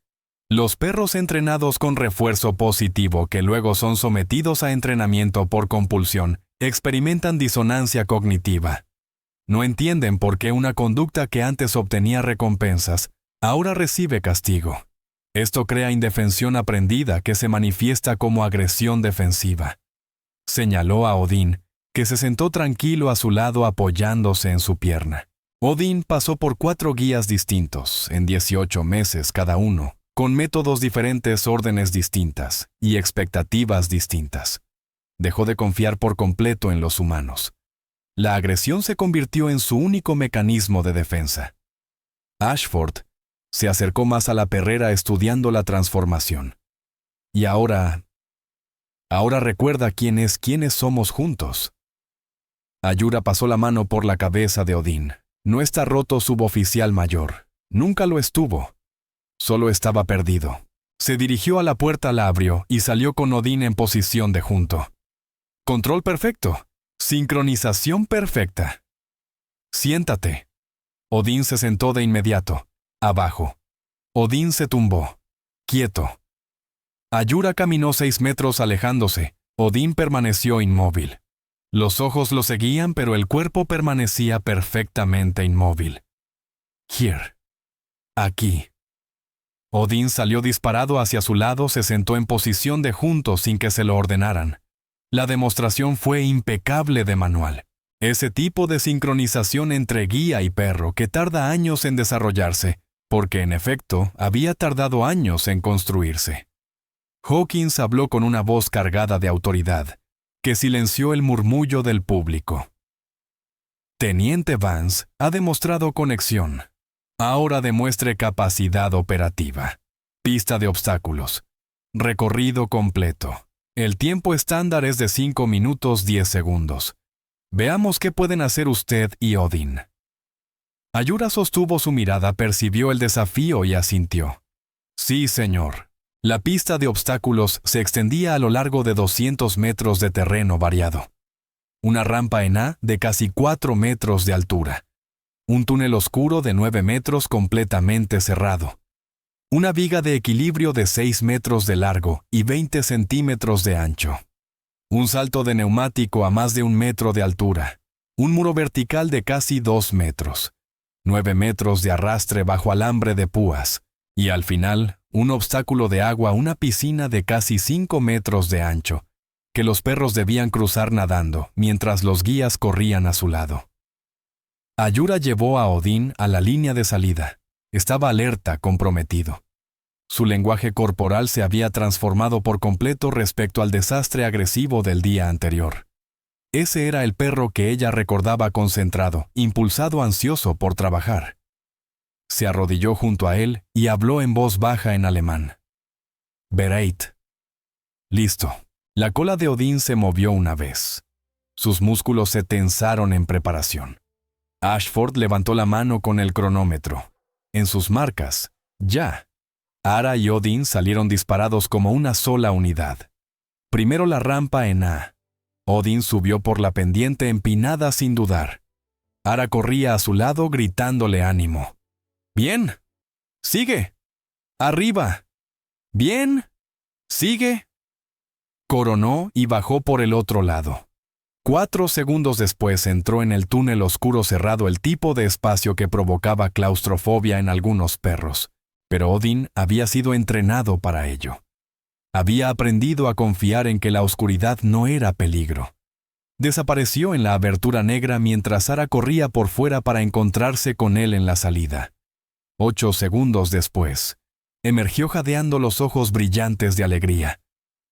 Los perros entrenados con refuerzo positivo que luego son sometidos a entrenamiento por compulsión experimentan disonancia cognitiva. No entienden por qué una conducta que antes obtenía recompensas ahora recibe castigo. Esto crea indefensión aprendida que se manifiesta como agresión defensiva. Señaló a Odín, que se sentó tranquilo a su lado apoyándose en su pierna. Odín pasó por 4 guías distintos, en 18 meses cada uno, con métodos diferentes, órdenes distintas y expectativas distintas. Dejó de confiar por completo en los humanos. La agresión se convirtió en su único mecanismo de defensa. Ashford se acercó más a la perrera estudiando la transformación. Y ahora recuerda quiénes somos juntos. Ayura pasó la mano por la cabeza de Odín. No está roto, suboficial mayor. Nunca lo estuvo. Solo estaba perdido. Se dirigió a la puerta, la abrió y salió con Odín en posición de junto. Control perfecto. Sincronización perfecta. Siéntate. Odín se sentó de inmediato. Abajo. Odín se tumbó. Quieto. Ayura caminó 6 metros alejándose. Odín permaneció inmóvil. Los ojos lo seguían, pero el cuerpo permanecía perfectamente inmóvil. Here. Aquí. Odín salió disparado hacia su lado, se sentó en posición de junto sin que se lo ordenaran. La demostración fue impecable de manual. Ese tipo de sincronización entre guía y perro que tarda años en desarrollarse, porque en efecto había tardado años en construirse. Hawkins habló con una voz cargada de autoridad, que silenció el murmullo del público. Teniente Vance ha demostrado conexión. Ahora demuestre capacidad operativa. Pista de obstáculos. Recorrido completo. El tiempo estándar es de 5 minutos 10 segundos. Veamos qué pueden hacer usted y Odín. Ayura sostuvo su mirada, percibió el desafío y asintió. Sí, señor. La pista de obstáculos se extendía a lo largo de 200 metros de terreno variado. Una rampa en A de casi 4 metros de altura. Un túnel oscuro de 9 metros completamente cerrado. Una viga de equilibrio de 6 metros de largo y 20 centímetros de ancho. Un salto de neumático a más de 1 metro de altura. Un muro vertical de casi 2 metros. 9 metros de arrastre bajo alambre de púas. Y al final, un obstáculo de agua, una piscina de casi 5 metros de ancho, que los perros debían cruzar nadando, mientras los guías corrían a su lado. Ayura llevó a Odín a la línea de salida. Estaba alerta, comprometido. Su lenguaje corporal se había transformado por completo respecto al desastre agresivo del día anterior. Ese era el perro que ella recordaba concentrado, impulsado, ansioso por trabajar. Se arrodilló junto a él y habló en voz baja en alemán. Bereit. Listo. La cola de Odín se movió una vez. Sus músculos se tensaron en preparación. Ashford levantó la mano con el cronómetro. En sus marcas, ya. Ara y Odín salieron disparados como una sola unidad. Primero la rampa en A. Odín subió por la pendiente empinada sin dudar. Ara corría a su lado gritándole ánimo. Bien. Sigue. Arriba. Bien. Sigue. Coronó y bajó por el otro lado. 4 segundos después entró en el túnel oscuro cerrado, el tipo de espacio que provocaba claustrofobia en algunos perros, pero Odín había sido entrenado para ello. Había aprendido a confiar en que la oscuridad no era peligro. Desapareció en la abertura negra mientras Ara corría por fuera para encontrarse con él en la salida. 8 segundos después, emergió jadeando, los ojos brillantes de alegría.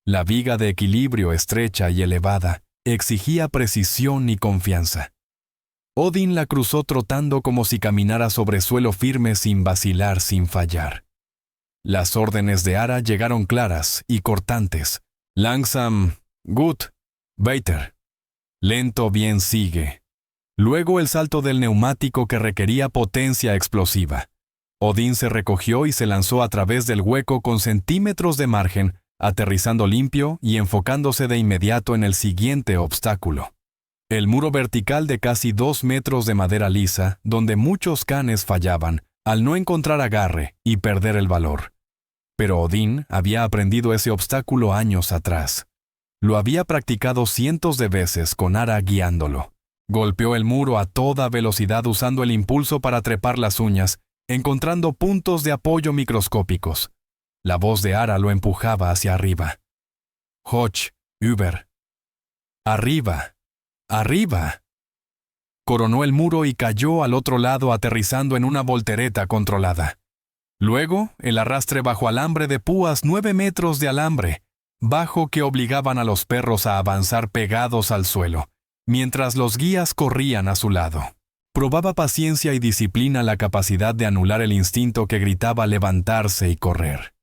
La viga de equilibrio, estrecha y elevada, exigía precisión y confianza. Odín la cruzó trotando como si caminara sobre suelo firme, sin vacilar, sin fallar. Las órdenes de Ara llegaron claras y cortantes. Langsam, gut, weiter. Lento, bien, sigue. Luego el salto del neumático que requería potencia explosiva. Odín se recogió y se lanzó a través del hueco con centímetros de margen, aterrizando limpio y enfocándose de inmediato en el siguiente obstáculo. El muro vertical de casi 2 metros de madera lisa, donde muchos canes fallaban al no encontrar agarre y perder el valor. Pero Odín había aprendido ese obstáculo años atrás. Lo había practicado cientos de veces con Ara guiándolo. Golpeó el muro a toda velocidad usando el impulso para trepar las uñas, encontrando puntos de apoyo microscópicos. La voz de Ara lo empujaba hacia arriba. Hoch, über. Arriba. Arriba. Coronó el muro y cayó al otro lado, aterrizando en una voltereta controlada. Luego, el arrastre bajo alambre de púas, 9 metros de alambre, bajo, que obligaban a los perros a avanzar pegados al suelo, mientras los guías corrían a su lado. Probaba paciencia y disciplina, la capacidad de anular el instinto que gritaba levantarse y correr.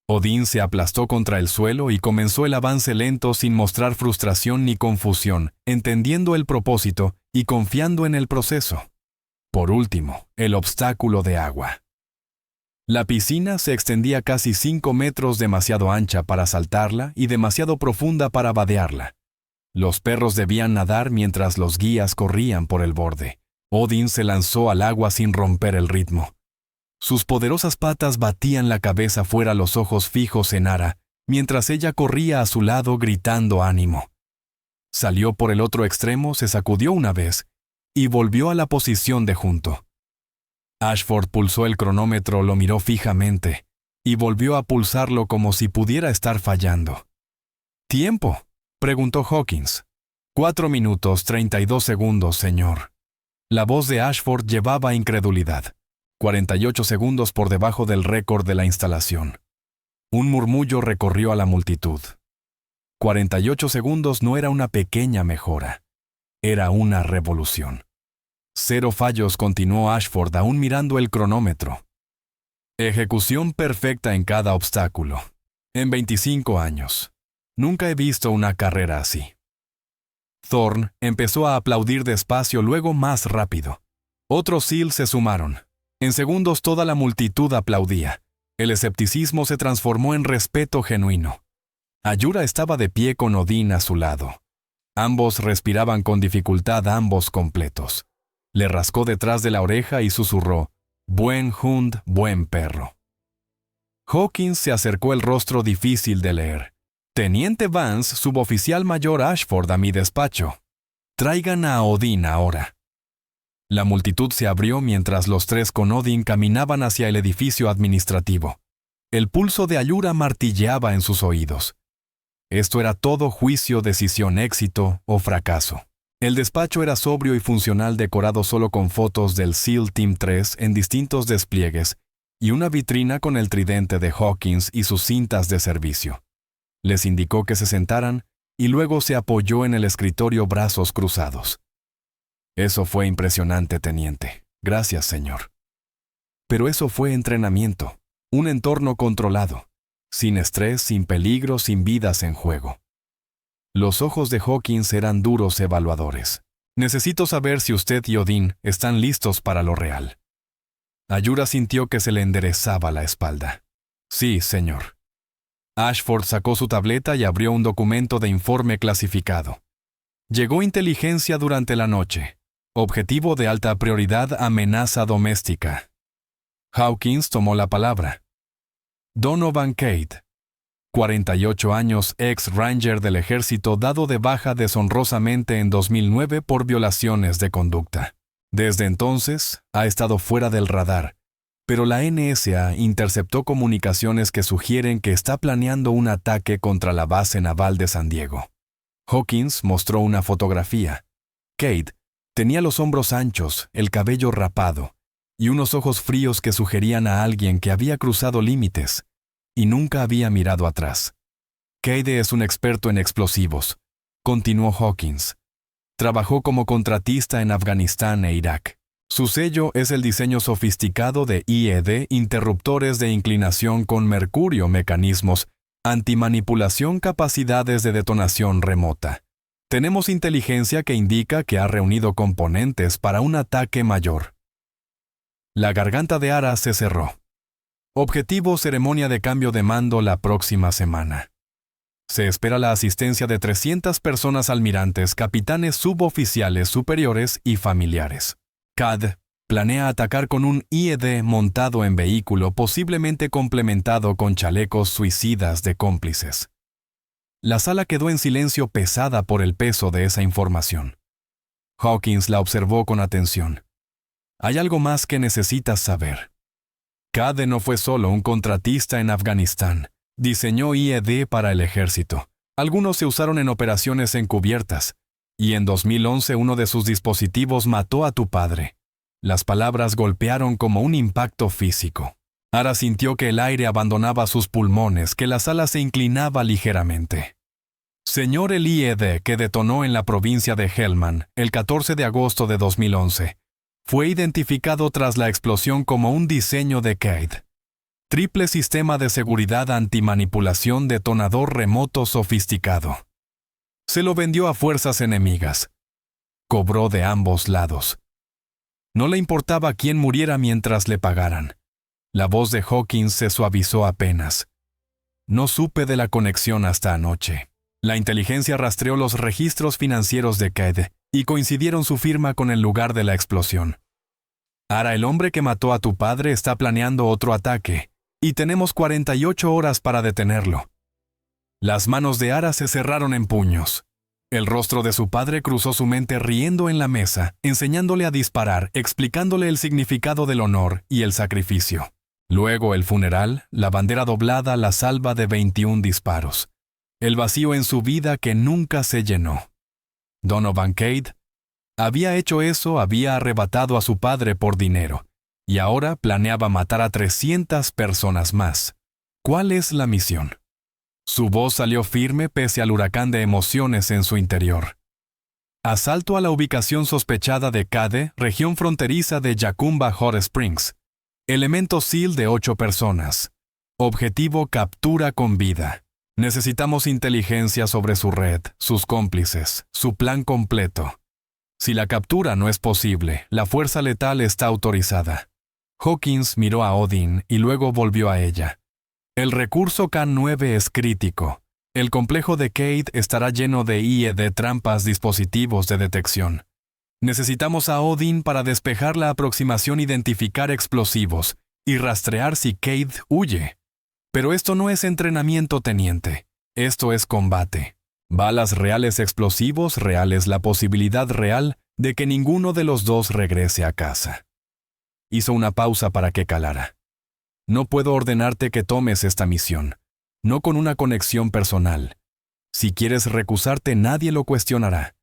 Odín se aplastó contra el suelo y comenzó el avance lento, sin mostrar frustración ni confusión, entendiendo el propósito y confiando en el proceso. Por último, el obstáculo de agua. La piscina se extendía casi 5 metros, demasiado ancha para saltarla y demasiado profunda para vadearla. Los perros debían nadar mientras los guías corrían por el borde. Odín se lanzó al agua sin romper el ritmo. Sus poderosas patas batían la cabeza fuera, los ojos fijos en Ara, mientras ella corría a su lado gritando ánimo. Salió por el otro extremo, se sacudió una vez y volvió a la posición de junto. Ashford pulsó el cronómetro, lo miró fijamente y volvió a pulsarlo como si pudiera estar fallando. ¿Tiempo?, preguntó Hawkins. 4 minutos 32 segundos, señor. La voz de Ashford llevaba incredulidad. 48 segundos por debajo del récord de la instalación. Un murmullo recorrió a la multitud. 48 segundos no era una pequeña mejora. Era una revolución. 0 fallos, continuó Ashford, aún mirando el cronómetro. Ejecución perfecta en cada obstáculo. En 25 años. Nunca he visto una carrera así. Thorne empezó a aplaudir despacio, luego más rápido. Otros SEAL se sumaron. En segundos toda la multitud aplaudía. El escepticismo se transformó en respeto genuino. Ayura estaba de pie con Odín a su lado. Ambos respiraban con dificultad, ambos completos. Le rascó detrás de la oreja y susurró: «Buen hund, buen perro». Hawkins se acercó, el rostro difícil de leer. «Teniente Vance, suboficial mayor Ashford, a mi despacho. Traigan a Odín ahora». La multitud se abrió mientras los tres con Odín caminaban hacia el edificio administrativo. El pulso de Ayura martilleaba en sus oídos. Esto era todo juicio, decisión, éxito o fracaso. El despacho era sobrio y funcional, decorado solo con fotos del SEAL Team 3 en distintos despliegues y una vitrina con el tridente de Hawkins y sus cintas de servicio. Les indicó que se sentaran y luego se apoyó en el escritorio, brazos cruzados. «Eso fue impresionante, teniente. Gracias, señor». Pero eso fue entrenamiento, un entorno controlado, sin estrés, sin peligro, sin vidas en juego. Los ojos de Hawkins eran duros evaluadores. «Necesito saber si usted y Odín están listos para lo real». Ayura sintió que se le enderezaba la espalda. «Sí, señor». Ashford sacó su tableta y abrió un documento de informe clasificado. Llegó inteligencia durante la noche. Objetivo de alta prioridad: amenaza doméstica. Hawkins tomó la palabra. Donovan Cade, 48 años, ex-ranger del ejército, dado de baja deshonrosamente en 2009 por violaciones de conducta. Desde entonces, ha estado fuera del radar, pero la NSA interceptó comunicaciones que sugieren que está planeando un ataque contra la base naval de San Diego. Hawkins mostró una fotografía. Cade tenía los hombros anchos, el cabello rapado y unos ojos fríos que sugerían a alguien que había cruzado límites y nunca había mirado atrás. «Cade es un experto en explosivos», continuó Hawkins. «Trabajó como contratista en Afganistán e Irak. Su sello es el diseño sofisticado de IED, interruptores de inclinación con mercurio, mecanismos antimanipulación, capacidades de detonación remota. Tenemos inteligencia que indica que ha reunido componentes para un ataque mayor». La garganta de Ara se cerró. Objetivo: ceremonia de cambio de mando la próxima semana. Se espera la asistencia de 300 personas: almirantes, capitanes, suboficiales, superiores y familiares. CAD planea atacar con un IED montado en vehículo, posiblemente complementado con chalecos suicidas de cómplices. La sala quedó en silencio, pesada por el peso de esa información. Hawkins la observó con atención. «Hay algo más que necesitas saber. Cade no fue solo un contratista en Afganistán. Diseñó IED para el ejército. Algunos se usaron en operaciones encubiertas. Y en 2011 uno de sus dispositivos mató a tu padre». Las palabras golpearon como un impacto físico. Ara sintió que el aire abandonaba sus pulmones, que la sala se inclinaba ligeramente. «Señor, el IED que detonó en la provincia de Helmand el 14 de agosto de 2011 fue identificado tras la explosión como un diseño de Cade. Triple sistema de seguridad antimanipulación, detonador remoto sofisticado. Se lo vendió a fuerzas enemigas. Cobró de ambos lados. No le importaba quién muriera mientras le pagaran». La voz de Hawkins se suavizó apenas. «No supe de la conexión hasta anoche. La inteligencia rastreó los registros financieros de Cade y coincidieron su firma con el lugar de la explosión. Ara, el hombre que mató a tu padre, está planeando otro ataque, y tenemos 48 horas para detenerlo». Las manos de Ara se cerraron en puños. El rostro de su padre cruzó su mente, riendo en la mesa, enseñándole a disparar, explicándole el significado del honor y el sacrificio. Luego el funeral, la bandera doblada, la salva de 21 disparos. El vacío en su vida que nunca se llenó. Donovan Cade había hecho eso, había arrebatado a su padre por dinero, y ahora planeaba matar a 300 personas más. ¿Cuál es la misión? Su voz salió firme pese al huracán de emociones en su interior. Asalto a la ubicación sospechada de Cade, región fronteriza de Yacumba Hot Springs. Elemento SEAL de 8 personas. Objetivo: captura con vida. Necesitamos inteligencia sobre su red, sus cómplices, su plan completo. Si la captura no es posible, la fuerza letal está autorizada. Hawkins miró a Odin y luego volvió a ella. El recurso K9 es crítico. El complejo de Cade estará lleno de IED trampas dispositivos de detección. Necesitamos a Odin para despejar la aproximación, identificar explosivos y rastrear si Cade huye. Pero esto no es entrenamiento, teniente. Esto es combate. Balas reales, explosivos reales, la posibilidad real de que ninguno de los dos regrese a casa. Hizo una pausa para que calara. No puedo ordenarte que tomes esta misión, no con una conexión personal. Si quieres recusarte, nadie lo cuestionará,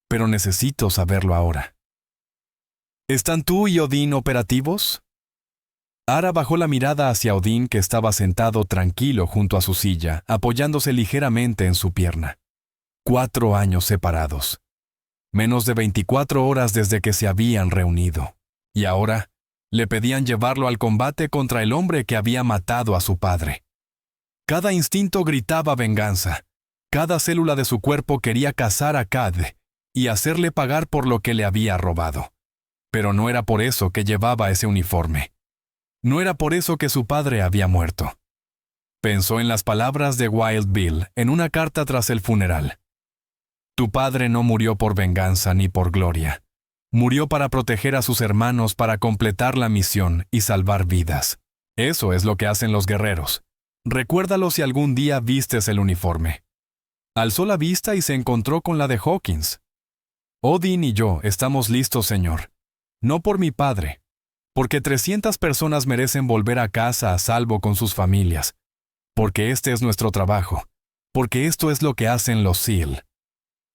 pero necesito saberlo ahora. ¿Están tú y Odin operativos? Ara bajó la mirada hacia Odin, que estaba sentado tranquilo junto a su silla, apoyándose ligeramente en su pierna. 4 años separados. Menos de 24 horas desde que se habían reunido. Y ahora le pedían llevarlo al combate contra el hombre que había matado a su padre. Cada instinto gritaba venganza. Cada célula de su cuerpo quería cazar a Cad y hacerle pagar por lo que le había robado. Pero no era por eso que llevaba ese uniforme. No era por eso que su padre había muerto. Pensó en las palabras de Wild Bill en una carta tras el funeral. Tu padre no murió por venganza ni por gloria. Murió para proteger a sus hermanos, para completar la misión y salvar vidas. Eso es lo que hacen los guerreros. Recuérdalo si algún día vistes el uniforme. Alzó la vista y se encontró con la de Hawkins. Odin y yo estamos listos, señor. No por mi padre, porque 300 personas merecen volver a casa a salvo con sus familias, porque este es nuestro trabajo, porque esto es lo que hacen los SEAL.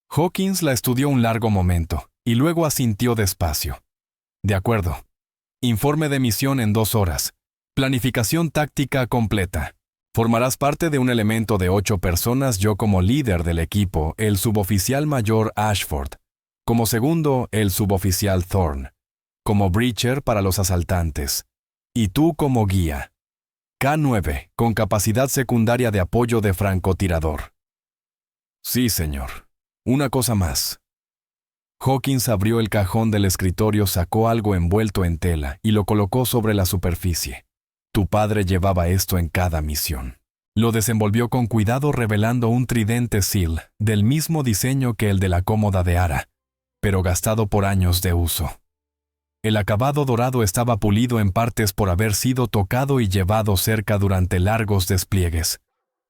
Hawkins la estudió un largo momento, y luego asintió despacio. De acuerdo. Informe de misión en 2 horas. Planificación táctica completa. Formarás parte de un elemento de 8 personas, yo como líder del equipo, el suboficial mayor Ashford. Como segundo, el suboficial Thorne. Como breacher para los asaltantes. Y tú como guía. K9, con capacidad secundaria de apoyo de francotirador. Sí, señor. Una cosa más. Hawkins abrió el cajón del escritorio, sacó algo envuelto en tela y lo colocó sobre la superficie. Tu padre llevaba esto en cada misión. Lo desenvolvió con cuidado, revelando un tridente SEAL, del mismo diseño que el de la cómoda de Ara, pero gastado por años de uso. El acabado dorado estaba pulido en partes por haber sido tocado y llevado cerca durante largos despliegues.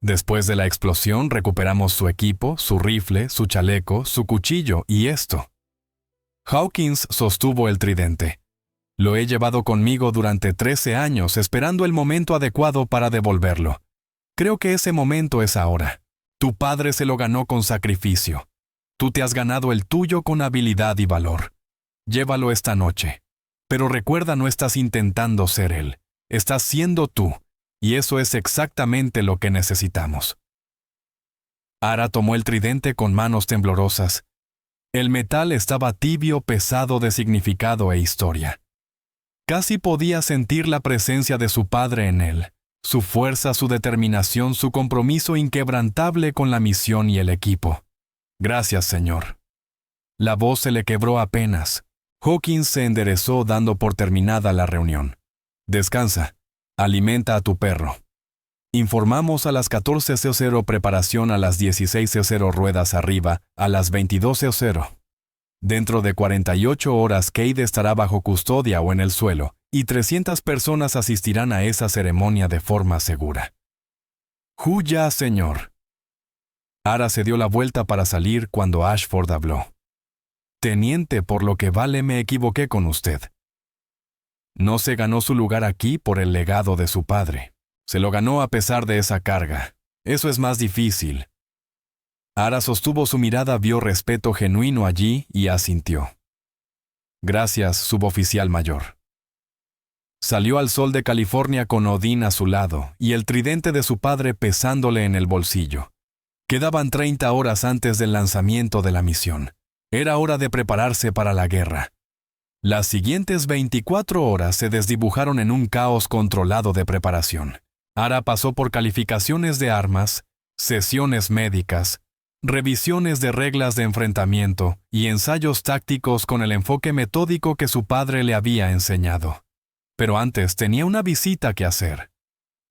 Después de la explosión recuperamos su equipo, su rifle, su chaleco, su cuchillo y esto. Hawkins sostuvo el tridente. Lo he llevado conmigo durante 13 años esperando el momento adecuado para devolverlo. Creo que ese momento es ahora. Tu padre se lo ganó con sacrificio. Tú te has ganado el tuyo con habilidad y valor. Llévalo esta noche. Pero recuerda, no estás intentando ser él. Estás siendo tú. Y eso es exactamente lo que necesitamos. Ara tomó el tridente con manos temblorosas. El metal estaba tibio, pesado de significado e historia. Casi podía sentir la presencia de su padre en él, su fuerza, su determinación, su compromiso inquebrantable con la misión y el equipo. Gracias, señor. La voz se le quebró apenas. Hawkins se enderezó dando por terminada la reunión. Descansa. Alimenta a tu perro. Informamos a las 14:00 preparación, a las 16:00 ruedas arriba, a las 22:00. Dentro de 48 horas Cade estará bajo custodia o en el suelo, y 300 personas asistirán a esa ceremonia de forma segura. ¡Huya, señor! Ara se dio la vuelta para salir cuando Ashford habló. Teniente, por lo que vale me equivoqué con usted. No se ganó su lugar aquí por el legado de su padre. Se lo ganó a pesar de esa carga. Eso es más difícil. Ara sostuvo su mirada, vio respeto genuino allí y asintió. Gracias, suboficial mayor. Salió al sol de California con Odin a su lado y el tridente de su padre pesándole en el bolsillo. Quedaban 30 horas antes del lanzamiento de la misión. Era hora de prepararse para la guerra. Las siguientes 24 horas se desdibujaron en un caos controlado de preparación. Ara pasó por calificaciones de armas, sesiones médicas, revisiones de reglas de enfrentamiento y ensayos tácticos con el enfoque metódico que su padre le había enseñado. Pero antes tenía una visita que hacer.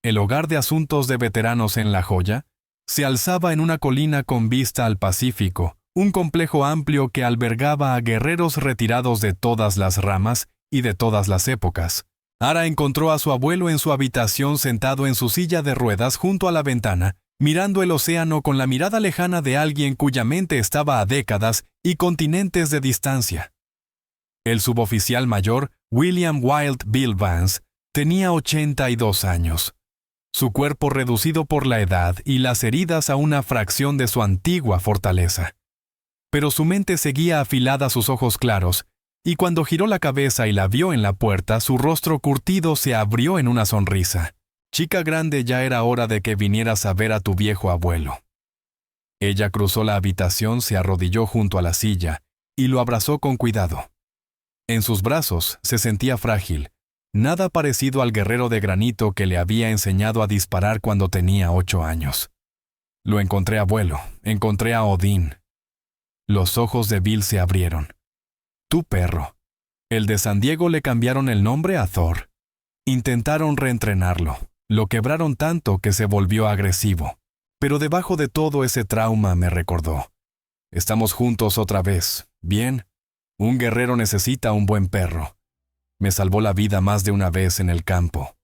El hogar de asuntos de veteranos en La Joya se alzaba en una colina con vista al Pacífico, un complejo amplio que albergaba a guerreros retirados de todas las ramas y de todas las épocas. Ara encontró a su abuelo en su habitación sentado en su silla de ruedas junto a la ventana, mirando el océano con la mirada lejana de alguien cuya mente estaba a décadas y continentes de distancia. El suboficial mayor, William Wild Bill Vance, tenía 82 años. Su cuerpo reducido por la edad y las heridas a una fracción de su antigua fortaleza. Pero su mente seguía afilada, sus ojos claros, y cuando giró la cabeza y la vio en la puerta, su rostro curtido se abrió en una sonrisa. «Chica grande, ya era hora de que vinieras a ver a tu viejo abuelo». Ella cruzó la habitación, se arrodilló junto a la silla y lo abrazó con cuidado. En sus brazos se sentía frágil, nada parecido al guerrero de granito que le había enseñado a disparar cuando tenía 8 años. «Lo encontré, abuelo, encontré a Odín». Los ojos de Bill se abrieron. «Tu perro». El de San Diego le cambiaron el nombre a Thor. Intentaron reentrenarlo. Lo quebraron tanto que se volvió agresivo. Pero debajo de todo ese trauma me recordó. «Estamos juntos otra vez. Bien. Un guerrero necesita un buen perro. Me salvó la vida más de una vez en el campo».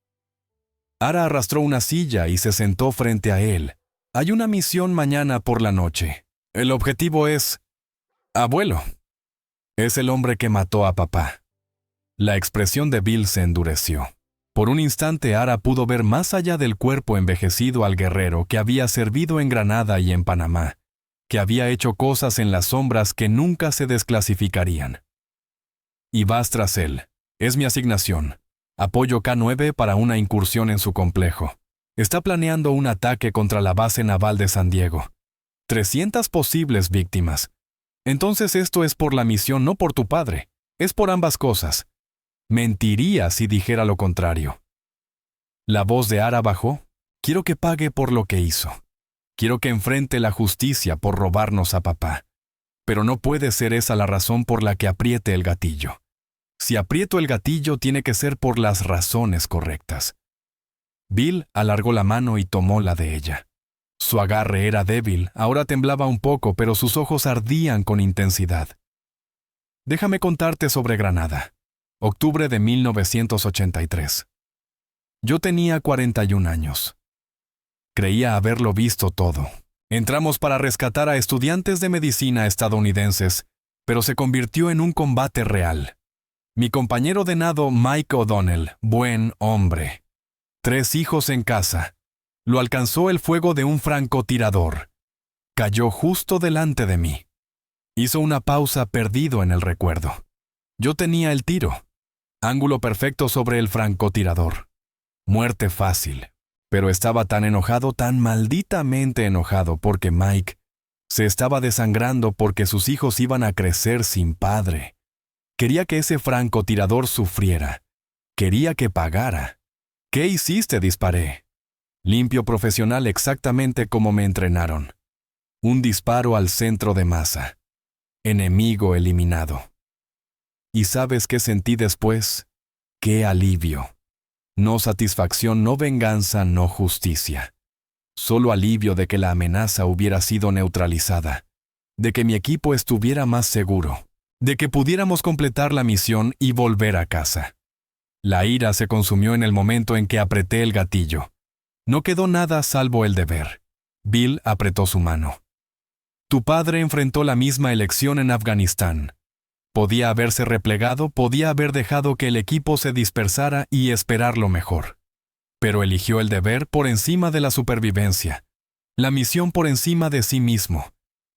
Ara arrastró una silla y se sentó frente a él. «Hay una misión mañana por la noche. El objetivo es... Abuelo. Es el hombre que mató a papá». La expresión de Bill se endureció. Por un instante Ara pudo ver más allá del cuerpo envejecido al guerrero que había servido en Granada y en Panamá, que había hecho cosas en las sombras que nunca se desclasificarían. «Y vas tras él. Es mi asignación. Apoyo K-9 para una incursión en su complejo. Está planeando un ataque contra la base naval de San Diego. 300 posibles víctimas. Entonces esto es por la misión, no por tu padre. Es por ambas cosas. Mentiría si dijera lo contrario». La voz de Ara bajó. «Quiero que pague por lo que hizo. Quiero que enfrente la justicia por robarnos a papá. Pero no puede ser esa la razón por la que apriete el gatillo. Si aprieto el gatillo, tiene que ser por las razones correctas». Bill alargó la mano y tomó la de ella. Su agarre era débil, ahora temblaba un poco, pero sus ojos ardían con intensidad. «Déjame contarte sobre Granada. Octubre de 1983. Yo tenía 41 años. Creía haberlo visto todo. Entramos para rescatar a estudiantes de medicina estadounidenses, pero se convirtió en un combate real. Mi compañero de nado, Mike O'Donnell, buen hombre. 3 hijos en casa. Lo alcanzó el fuego de un francotirador. Cayó justo delante de mí. Hizo una pausa, perdido en el recuerdo. Yo tenía el tiro. Ángulo perfecto sobre el francotirador. Muerte fácil. Pero estaba tan enojado, tan malditamente enojado, porque Mike se estaba desangrando porque sus hijos iban a crecer sin padre. Quería que ese francotirador sufriera. Quería que pagara. «¿Qué hiciste?», disparé. Limpio, profesional, exactamente como me entrenaron. Un disparo al centro de masa. Enemigo eliminado. ¿Y sabes qué sentí después? ¡Qué alivio! No satisfacción, no venganza, no justicia. Solo alivio de que la amenaza hubiera sido neutralizada, de que mi equipo estuviera más seguro, de que pudiéramos completar la misión y volver a casa. La ira se consumió en el momento en que apreté el gatillo. No quedó nada salvo el deber. Bill apretó su mano. «Tu padre enfrentó la misma elección en Afganistán. Podía haberse replegado, podía haber dejado que el equipo se dispersara y esperar lo mejor. Pero eligió el deber por encima de la supervivencia, la misión por encima de sí mismo.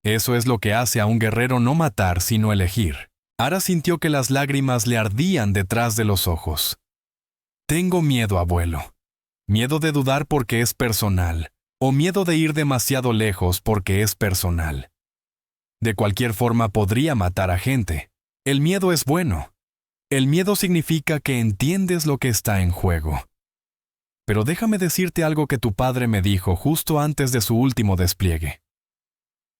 Eso es lo que hace a un guerrero, no matar, sino elegir». Ara sintió que las lágrimas le ardían detrás de los ojos. «Tengo miedo, abuelo. Miedo de dudar porque es personal, o miedo de ir demasiado lejos porque es personal. De cualquier forma podría matar a gente. El miedo es bueno. El miedo significa que entiendes lo que está en juego». Pero déjame decirte algo que tu padre me dijo justo antes de su último despliegue.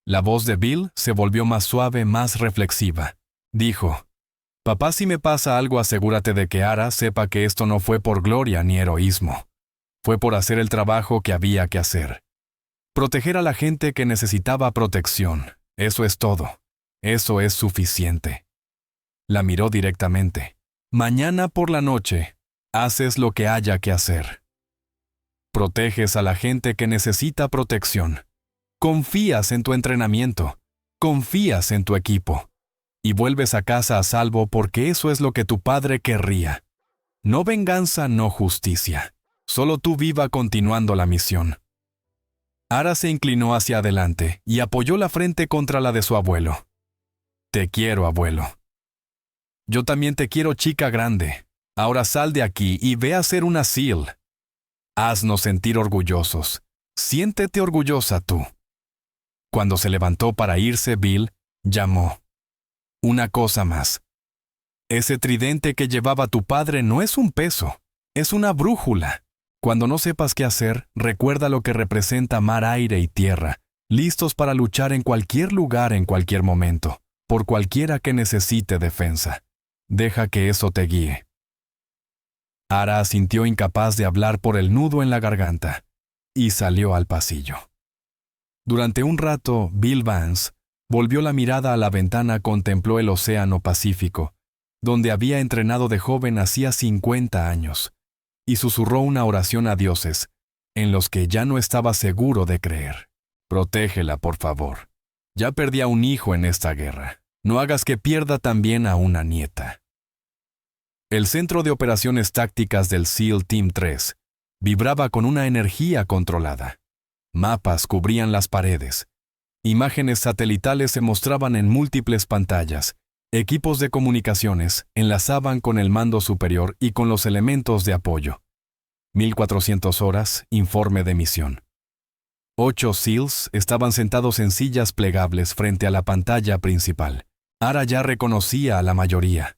La voz de Bill se volvió más suave, más reflexiva. Dijo, «Papá, si me pasa algo, asegúrate de que Ara sepa que esto no fue por gloria ni heroísmo. Fue por hacer el trabajo que había que hacer. Proteger a la gente que necesitaba protección. Eso es todo. Eso es suficiente». La miró directamente. «Mañana por la noche, haces lo que haya que hacer. Proteges a la gente que necesita protección. Confías en tu entrenamiento. Confías en tu equipo. Y vuelves a casa a salvo porque eso es lo que tu padre querría. No venganza, no justicia. Solo tú viva continuando la misión». Ara se inclinó hacia adelante y apoyó la frente contra la de su abuelo. «Te quiero, abuelo». «Yo también te quiero, chica grande. Ahora sal de aquí y ve a ser una SEAL. Haznos sentir orgullosos. Siéntete orgullosa tú». Cuando se levantó para irse, Bill llamó. «Una cosa más. Ese tridente que llevaba tu padre no es un peso, es una brújula. Cuando no sepas qué hacer, recuerda lo que representa mar, aire y tierra, listos para luchar en cualquier lugar, en cualquier momento, por cualquiera que necesite defensa. Deja que eso te guíe». Ara asintió, incapaz de hablar por el nudo en la garganta, y salió al pasillo. Durante un rato, Bill Vance volvió la mirada a la ventana, contempló el océano Pacífico, donde había entrenado de joven hacía 50 años, y susurró una oración a dioses, en los que ya no estaba seguro de creer. «Protégela, por favor. Ya perdí a un hijo en esta guerra. No hagas que pierda también a una nieta». El Centro de Operaciones Tácticas del SEAL Team 3 vibraba con una energía controlada. Mapas cubrían las paredes. Imágenes satelitales se mostraban en múltiples pantallas. Equipos de comunicaciones enlazaban con el mando superior y con los elementos de apoyo. 1400 horas, informe de misión. 8 SEALs estaban sentados en sillas plegables frente a la pantalla principal. Ara ya reconocía a la mayoría.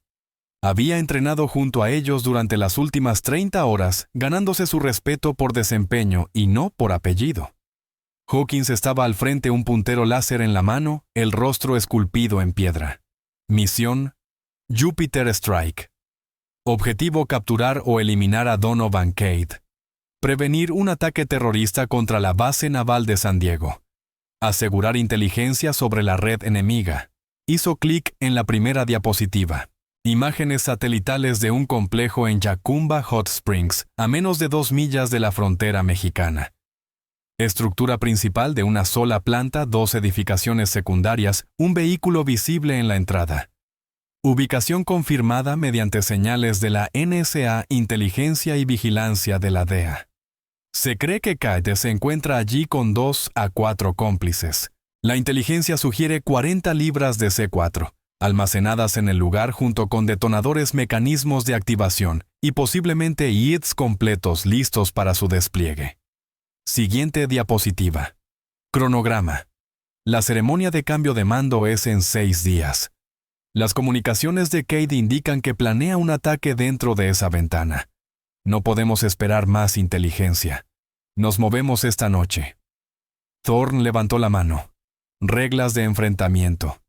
Había entrenado junto a ellos durante las últimas 30 horas, ganándose su respeto por desempeño y no por apellido. Hawkins estaba al frente, un puntero láser en la mano, el rostro esculpido en piedra. Misión: Jupiter Strike. Objetivo: capturar o eliminar a Donovan Cade. Prevenir un ataque terrorista contra la base naval de San Diego. Asegurar inteligencia sobre la red enemiga. Hizo clic en la primera diapositiva. Imágenes satelitales de un complejo en Yacumba Hot Springs, a menos de 2 millas de la frontera mexicana. Estructura principal de una sola planta, 2 edificaciones secundarias, un vehículo visible en la entrada. Ubicación confirmada mediante señales de la NSA, inteligencia y vigilancia de la DEA. Se cree que Cade se encuentra allí con 2 a 4 cómplices. La inteligencia sugiere 40 libras de C4. Almacenadas en el lugar junto con detonadores, mecanismos de activación y posiblemente IEDs completos listos para su despliegue. Siguiente diapositiva. Cronograma. La ceremonia de cambio de mando es en 6 días. Las comunicaciones de Cade indican que planea un ataque dentro de esa ventana. No podemos esperar más inteligencia. Nos movemos esta noche. Thorne levantó la mano. Reglas de enfrentamiento.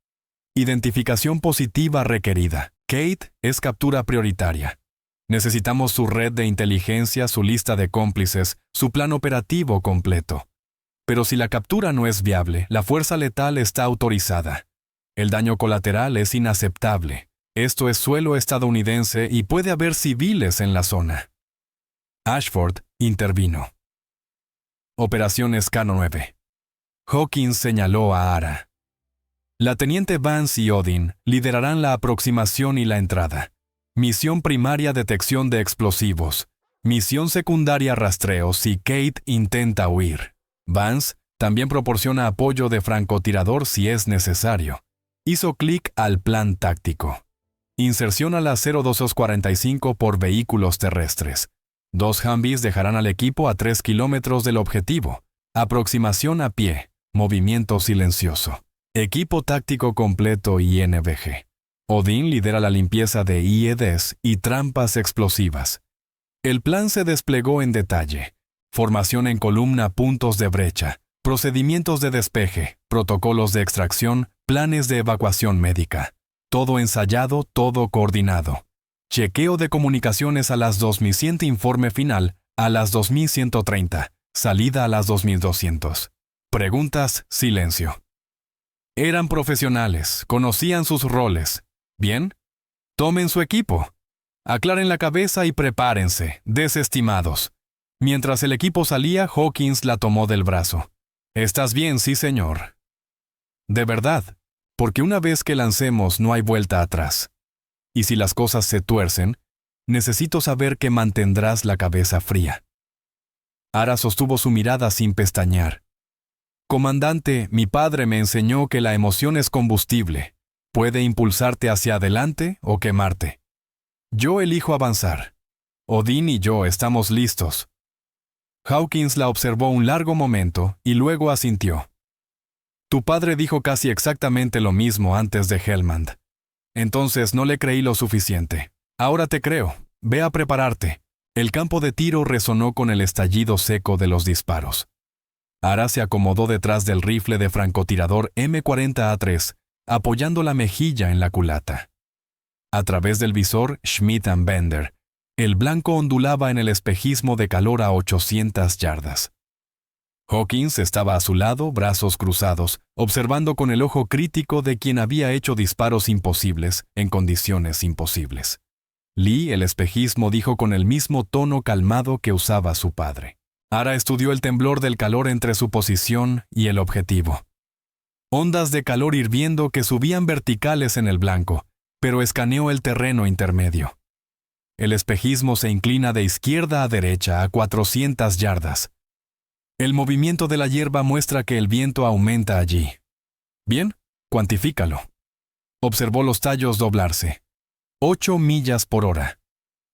Identificación positiva requerida. Cade es captura prioritaria. Necesitamos su red de inteligencia, su lista de cómplices, su plan operativo completo. Pero si la captura no es viable, la fuerza letal está autorizada. El daño colateral es inaceptable. Esto es suelo estadounidense y puede haber civiles en la zona. Ashford intervino. Operaciones K9. Hawkins señaló a Ara. La teniente Vance y Odin liderarán la aproximación y la entrada. Misión primaria: detección de explosivos. Misión secundaria: rastreo si Cade intenta huir. Vance también proporciona apoyo de francotirador si es necesario. Hizo clic al plan táctico. Inserción a la 0245 por vehículos terrestres. 2 Humvees dejarán al equipo a 3 kilómetros del objetivo. Aproximación a pie. Movimiento silencioso. Equipo táctico completo INVG. Odin lidera la limpieza de IEDs y trampas explosivas. El plan se desplegó en detalle. Formación en columna, puntos de brecha, procedimientos de despeje, protocolos de extracción, planes de evacuación médica. Todo ensayado, todo coordinado. Chequeo de comunicaciones a las 2100, informe final a las 2130, salida a las 2200. Preguntas, silencio. Eran profesionales, conocían sus roles. ¿Bien? Tomen su equipo. Aclaren la cabeza y prepárense, desestimados. Mientras el equipo salía, Hawkins la tomó del brazo. «¿Estás bien, sí, señor?» «De verdad, porque una vez que lancemos no hay vuelta atrás. Y si las cosas se tuercen, necesito saber que mantendrás la cabeza fría». Ara sostuvo su mirada sin pestañear. «Comandante, mi padre me enseñó que la emoción es combustible. Puede impulsarte hacia adelante o quemarte. Yo elijo avanzar. Odín y yo estamos listos». Hawkins la observó un largo momento y luego asintió. «Tu padre dijo casi exactamente lo mismo antes de Helmand. Entonces no le creí lo suficiente. Ahora te creo. Ve a prepararte». El campo de tiro resonó con el estallido seco de los disparos. Ara se acomodó detrás del rifle de francotirador M40A3, apoyando la mejilla en la culata. A través del visor Schmidt & Bender, el blanco ondulaba en el espejismo de calor a 800 yardas. Hawkins estaba a su lado, brazos cruzados, observando con el ojo crítico de quien había hecho disparos imposibles en condiciones imposibles. Lee, el espejismo, dijo con el mismo tono calmado que usaba su padre. Ara estudió el temblor del calor entre su posición y el objetivo. Ondas de calor hirviendo que subían verticales en el blanco, pero escaneó el terreno intermedio. El espejismo se inclina de izquierda a derecha a 400 yardas. El movimiento de la hierba muestra que el viento aumenta allí. Bien, cuantifícalo. Observó los tallos doblarse. 8 millas por hora.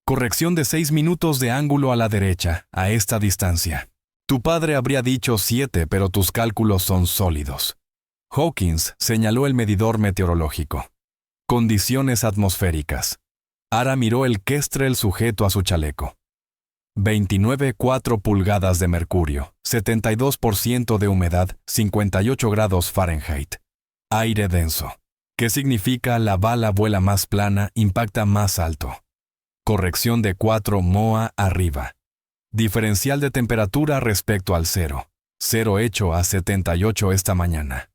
Corrección de 6 minutos de ángulo a la derecha, a esta distancia. Tu padre habría dicho 7, pero tus cálculos son sólidos. Hawkins señaló el medidor meteorológico. Condiciones atmosféricas. Ara miró el Kestrel sujeto a su chaleco. 29,4 pulgadas de mercurio, 72% de humedad, 58 grados Fahrenheit. Aire denso. ¿Qué significa la bala vuela más plana, impacta más alto? Corrección de 4 MOA arriba. Diferencial de temperatura respecto al cero. Cero hecho a 78 esta mañana.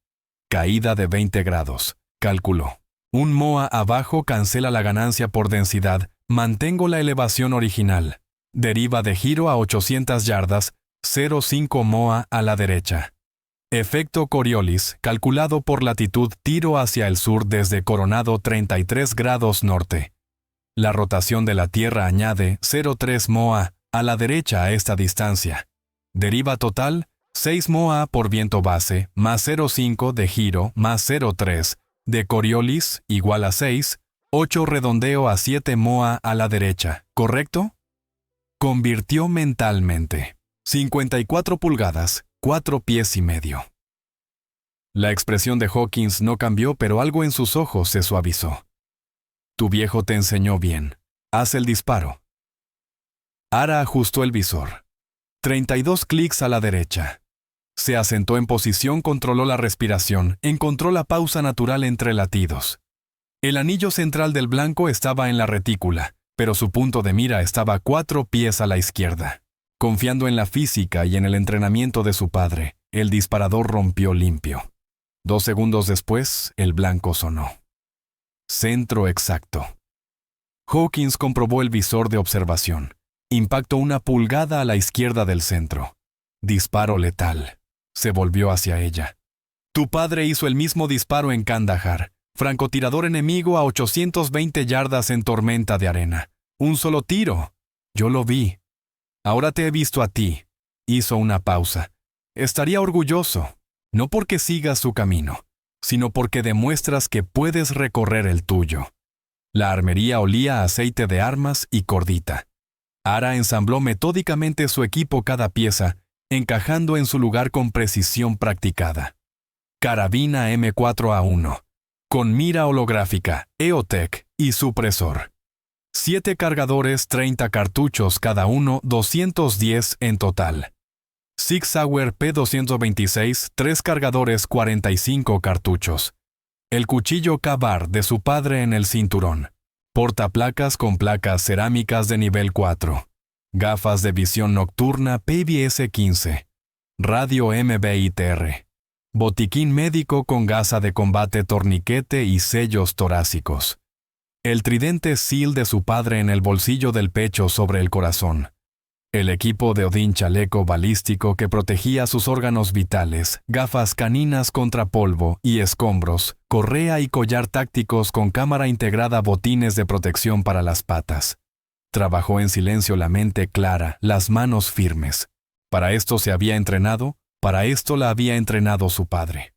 Caída de 20 grados. Calculó. Un MOA abajo cancela la ganancia por densidad. Mantengo la elevación original. Deriva de giro a 800 yardas. 0,5 MOA a la derecha. Efecto Coriolis, calculado por latitud tiro hacia el sur desde Coronado 33 grados norte. La rotación de la Tierra añade 0,3 MOA a la derecha a esta distancia. Deriva total, 6 MOA por viento base, más 0,5 de giro, más 0,3 de Coriolis, igual a 6, 8 redondeo a 7 MOA a la derecha, ¿correcto? Convirtió mentalmente. 54 pulgadas, 4 pies y medio. La expresión de Hawkins no cambió, pero algo en sus ojos se suavizó. Tu viejo te enseñó bien. Haz el disparo. Ara ajustó el visor. 32 clics a la derecha. Se asentó en posición, controló la respiración, encontró la pausa natural entre latidos. El anillo central del blanco estaba en la retícula, pero su punto de mira estaba 4 pies a la izquierda. Confiando en la física y en el entrenamiento de su padre, el disparador rompió limpio. 2 segundos después, el blanco sonó. Centro exacto. Hawkins comprobó el visor de observación. Impacto 1 pulgada a la izquierda del centro. Disparo letal. Se volvió hacia ella. Tu padre hizo el mismo disparo en Kandahar. Francotirador enemigo a 820 yardas en tormenta de arena. Un solo tiro. Yo lo vi. Ahora te he visto a ti. Hizo una pausa. Estaría orgulloso, no porque sigas su camino, sino porque demuestras que puedes recorrer el tuyo. La armería olía a aceite de armas y cordita. Ara ensambló metódicamente su equipo cada pieza, encajando en su lugar con precisión practicada. Carabina M4A1, con mira holográfica, EOTech y supresor. 7 cargadores, 30 cartuchos cada uno, 210 en total. Sig Sauer P226, 3 cargadores, 45 cartuchos. El cuchillo Ka-Bar de su padre en el cinturón. Portaplacas con placas cerámicas de nivel 4. Gafas de visión nocturna PBS 15. Radio MBITR. Botiquín médico con gasa de combate, torniquete y sellos torácicos. El tridente SEAL de su padre en el bolsillo del pecho sobre el corazón. El equipo de Odín, chaleco balístico que protegía sus órganos vitales, gafas caninas contra polvo y escombros, correa y collar tácticos con cámara integrada, botines de protección para las patas. Trabajó en silencio, la mente clara, las manos firmes. Para esto se había entrenado, para esto la había entrenado su padre.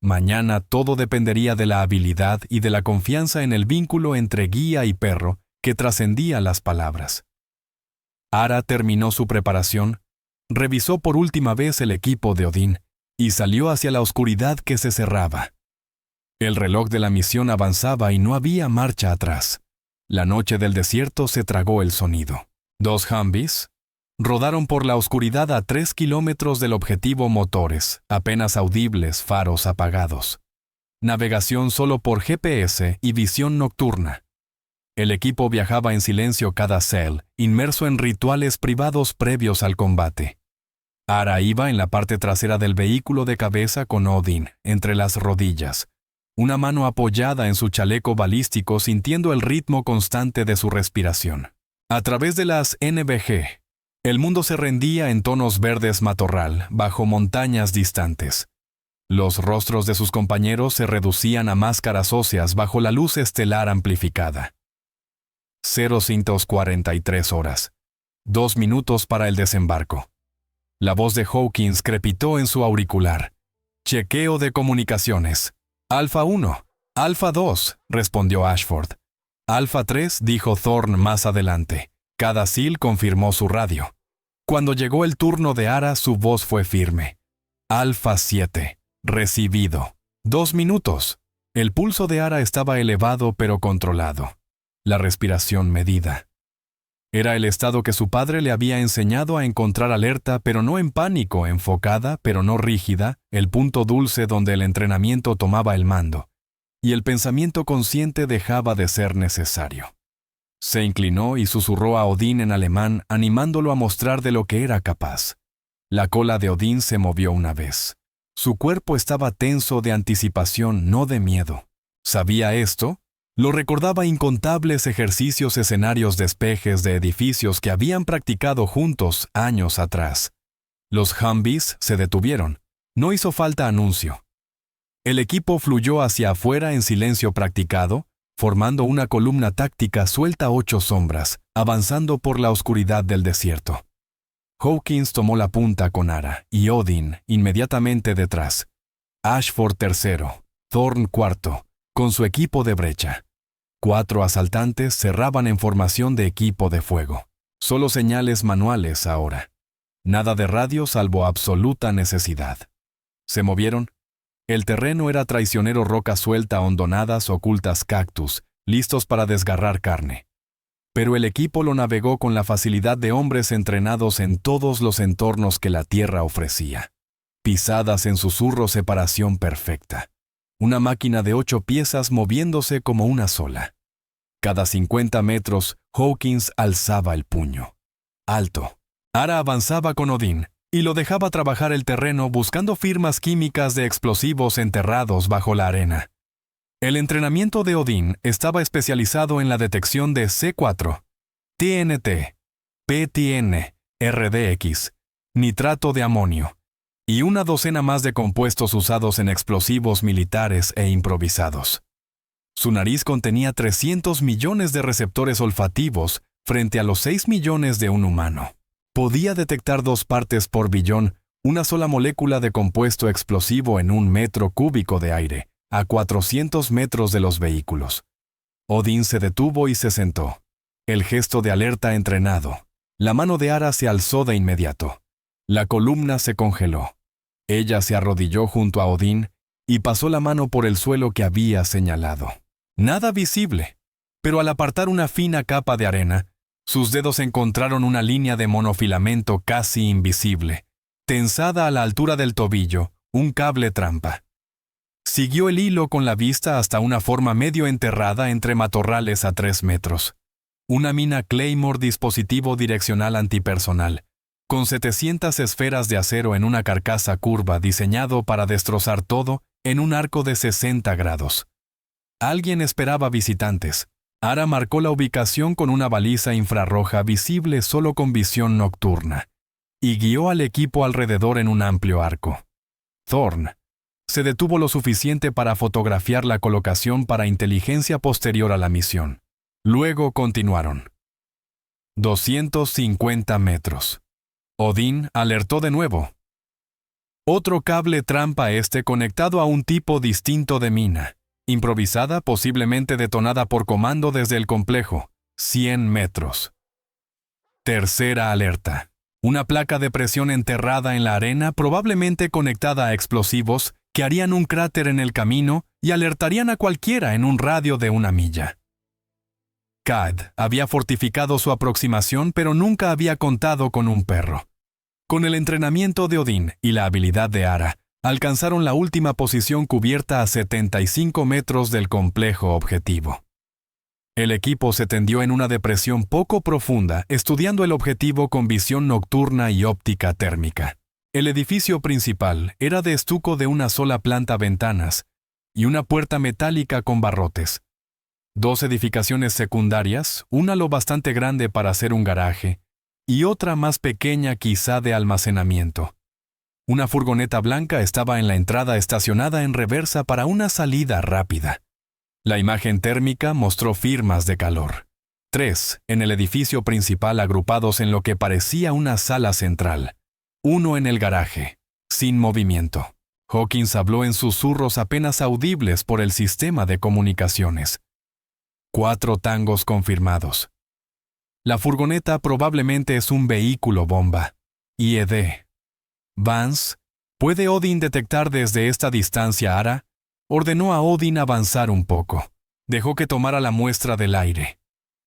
Mañana todo dependería de la habilidad y de la confianza en el vínculo entre guía y perro que trascendía las palabras. Ara terminó su preparación, revisó por última vez el equipo de Odín y salió hacia la oscuridad que se cerraba. El reloj de la misión avanzaba y no había marcha atrás. La noche del desierto se tragó el sonido. 2 Humvees rodaron por la oscuridad a 3 kilómetros del objetivo, motores apenas audibles, faros apagados. Navegación solo por GPS y visión nocturna. El equipo viajaba en silencio, cada cell, inmerso en rituales privados previos al combate. Ara iba en la parte trasera del vehículo de cabeza con Odín entre las rodillas, una mano apoyada en su chaleco balístico, sintiendo el ritmo constante de su respiración. A través de las NVG, el mundo se rendía en tonos verdes matorral, bajo montañas distantes. Los rostros de sus compañeros se reducían a máscaras óseas bajo la luz estelar amplificada. 0:43 horas. 2 minutos para el desembarco. La voz de Hawkins crepitó en su auricular. Chequeo de comunicaciones. Alfa 1. Alfa 2, respondió Ashford. Alfa 3, dijo Thorne más adelante. Cada SEAL confirmó su radio. Cuando llegó el turno de Ara, su voz fue firme. Alfa 7. Recibido. 2 minutos. El pulso de Ara estaba elevado pero controlado. La respiración medida. Era el estado que su padre le había enseñado a encontrar, alerta pero no en pánico, enfocada pero no rígida, el punto dulce donde el entrenamiento tomaba el mando, y el pensamiento consciente dejaba de ser necesario. Se inclinó y susurró a Odín en alemán, animándolo a mostrar de lo que era capaz. La cola de Odín se movió una vez. Su cuerpo estaba tenso de anticipación, no de miedo. ¿Sabía esto? Lo recordaba incontables ejercicios, escenarios, despejes de edificios que habían practicado juntos años atrás. Los Humvees se detuvieron. No hizo falta anuncio. El equipo fluyó hacia afuera en silencio practicado, formando una columna táctica suelta, 8 sombras, avanzando por la oscuridad del desierto. Hawkins tomó la punta con Ara, y Odín inmediatamente detrás. Ashford tercero, Thorne cuarto, con su equipo de brecha. 4 asaltantes cerraban en formación de equipo de fuego. Solo señales manuales ahora. Nada de radio salvo absoluta necesidad. Se movieron. El terreno era traicionero, roca suelta, hondonadas, ocultas, cactus, listos para desgarrar carne. Pero el equipo lo navegó con la facilidad de hombres entrenados en todos los entornos que la tierra ofrecía. Pisadas en susurro, separación perfecta. Una máquina de 8 piezas moviéndose como una sola. Cada 50 metros, Hawkins alzaba el puño. Alto. Ara avanzaba con Odín y lo dejaba trabajar el terreno, buscando firmas químicas de explosivos enterrados bajo la arena. El entrenamiento de Odín estaba especializado en la detección de C4, TNT, PTN, RDX, nitrato de amonio, y una docena más de compuestos usados en explosivos militares e improvisados. Su nariz contenía 300 millones de receptores olfativos frente a los 6 millones de un humano. Podía detectar 2 partes por billón, una sola molécula de compuesto explosivo en 1 metro cúbico de aire, a 400 metros de los vehículos. Odín se detuvo y se sentó. El gesto de alerta entrenado. La mano de Ara se alzó de inmediato. La columna se congeló. Ella se arrodilló junto a Odín y pasó la mano por el suelo que había señalado. Nada visible. pero al apartar una fina capa de arena, sus dedos encontraron una línea de monofilamento casi invisible, tensada a la altura del tobillo, un cable trampa. Siguió el hilo con la vista hasta una forma medio enterrada entre matorrales a 3 metros. Una mina Claymore dispositivo direccional antipersonal, con 700 esferas de acero en una carcasa curva diseñado para destrozar todo en un arco de 60 grados. Alguien esperaba visitantes. Ara marcó la ubicación con una baliza infrarroja visible solo con visión nocturna, y guió al equipo alrededor en un amplio arco. Thorne se detuvo lo suficiente para fotografiar la colocación para inteligencia posterior a la misión. Luego continuaron. 250 metros. Odín alertó de nuevo. Otro cable trampa conectado a un tipo distinto de mina, improvisada, posiblemente detonada por comando desde el complejo, 100 metros. Tercera alerta. Una placa de presión enterrada en la arena, probablemente conectada a explosivos, que harían un cráter en el camino y alertarían a cualquiera en un radio de 1 milla. Cad había fortificado su aproximación, pero nunca había contado con un perro. Con el entrenamiento de Odín y la habilidad de Ara, alcanzaron la última posición cubierta a 75 metros del complejo objetivo. El equipo se tendió en una depresión poco profunda, estudiando el objetivo con visión nocturna y óptica térmica. El edificio principal era de estuco de una sola planta, ventanas y una puerta metálica con barrotes. 2 edificaciones secundarias, una lo bastante grande para ser un garaje, y otra más pequeña quizá de almacenamiento. Una furgoneta blanca estaba en la entrada estacionada en reversa para una salida rápida. La imagen térmica mostró firmas de calor. 3 en el edificio principal agrupados en lo que parecía una sala central. 1 en el garaje, sin movimiento. Hawkins habló en susurros apenas audibles por el sistema de comunicaciones. 4 tangos confirmados. La furgoneta probablemente es un vehículo bomba. IED. Vance, ¿puede Odín detectar desde esta distancia Ara? Ordenó a Odín avanzar un poco. Dejó que tomara la muestra del aire.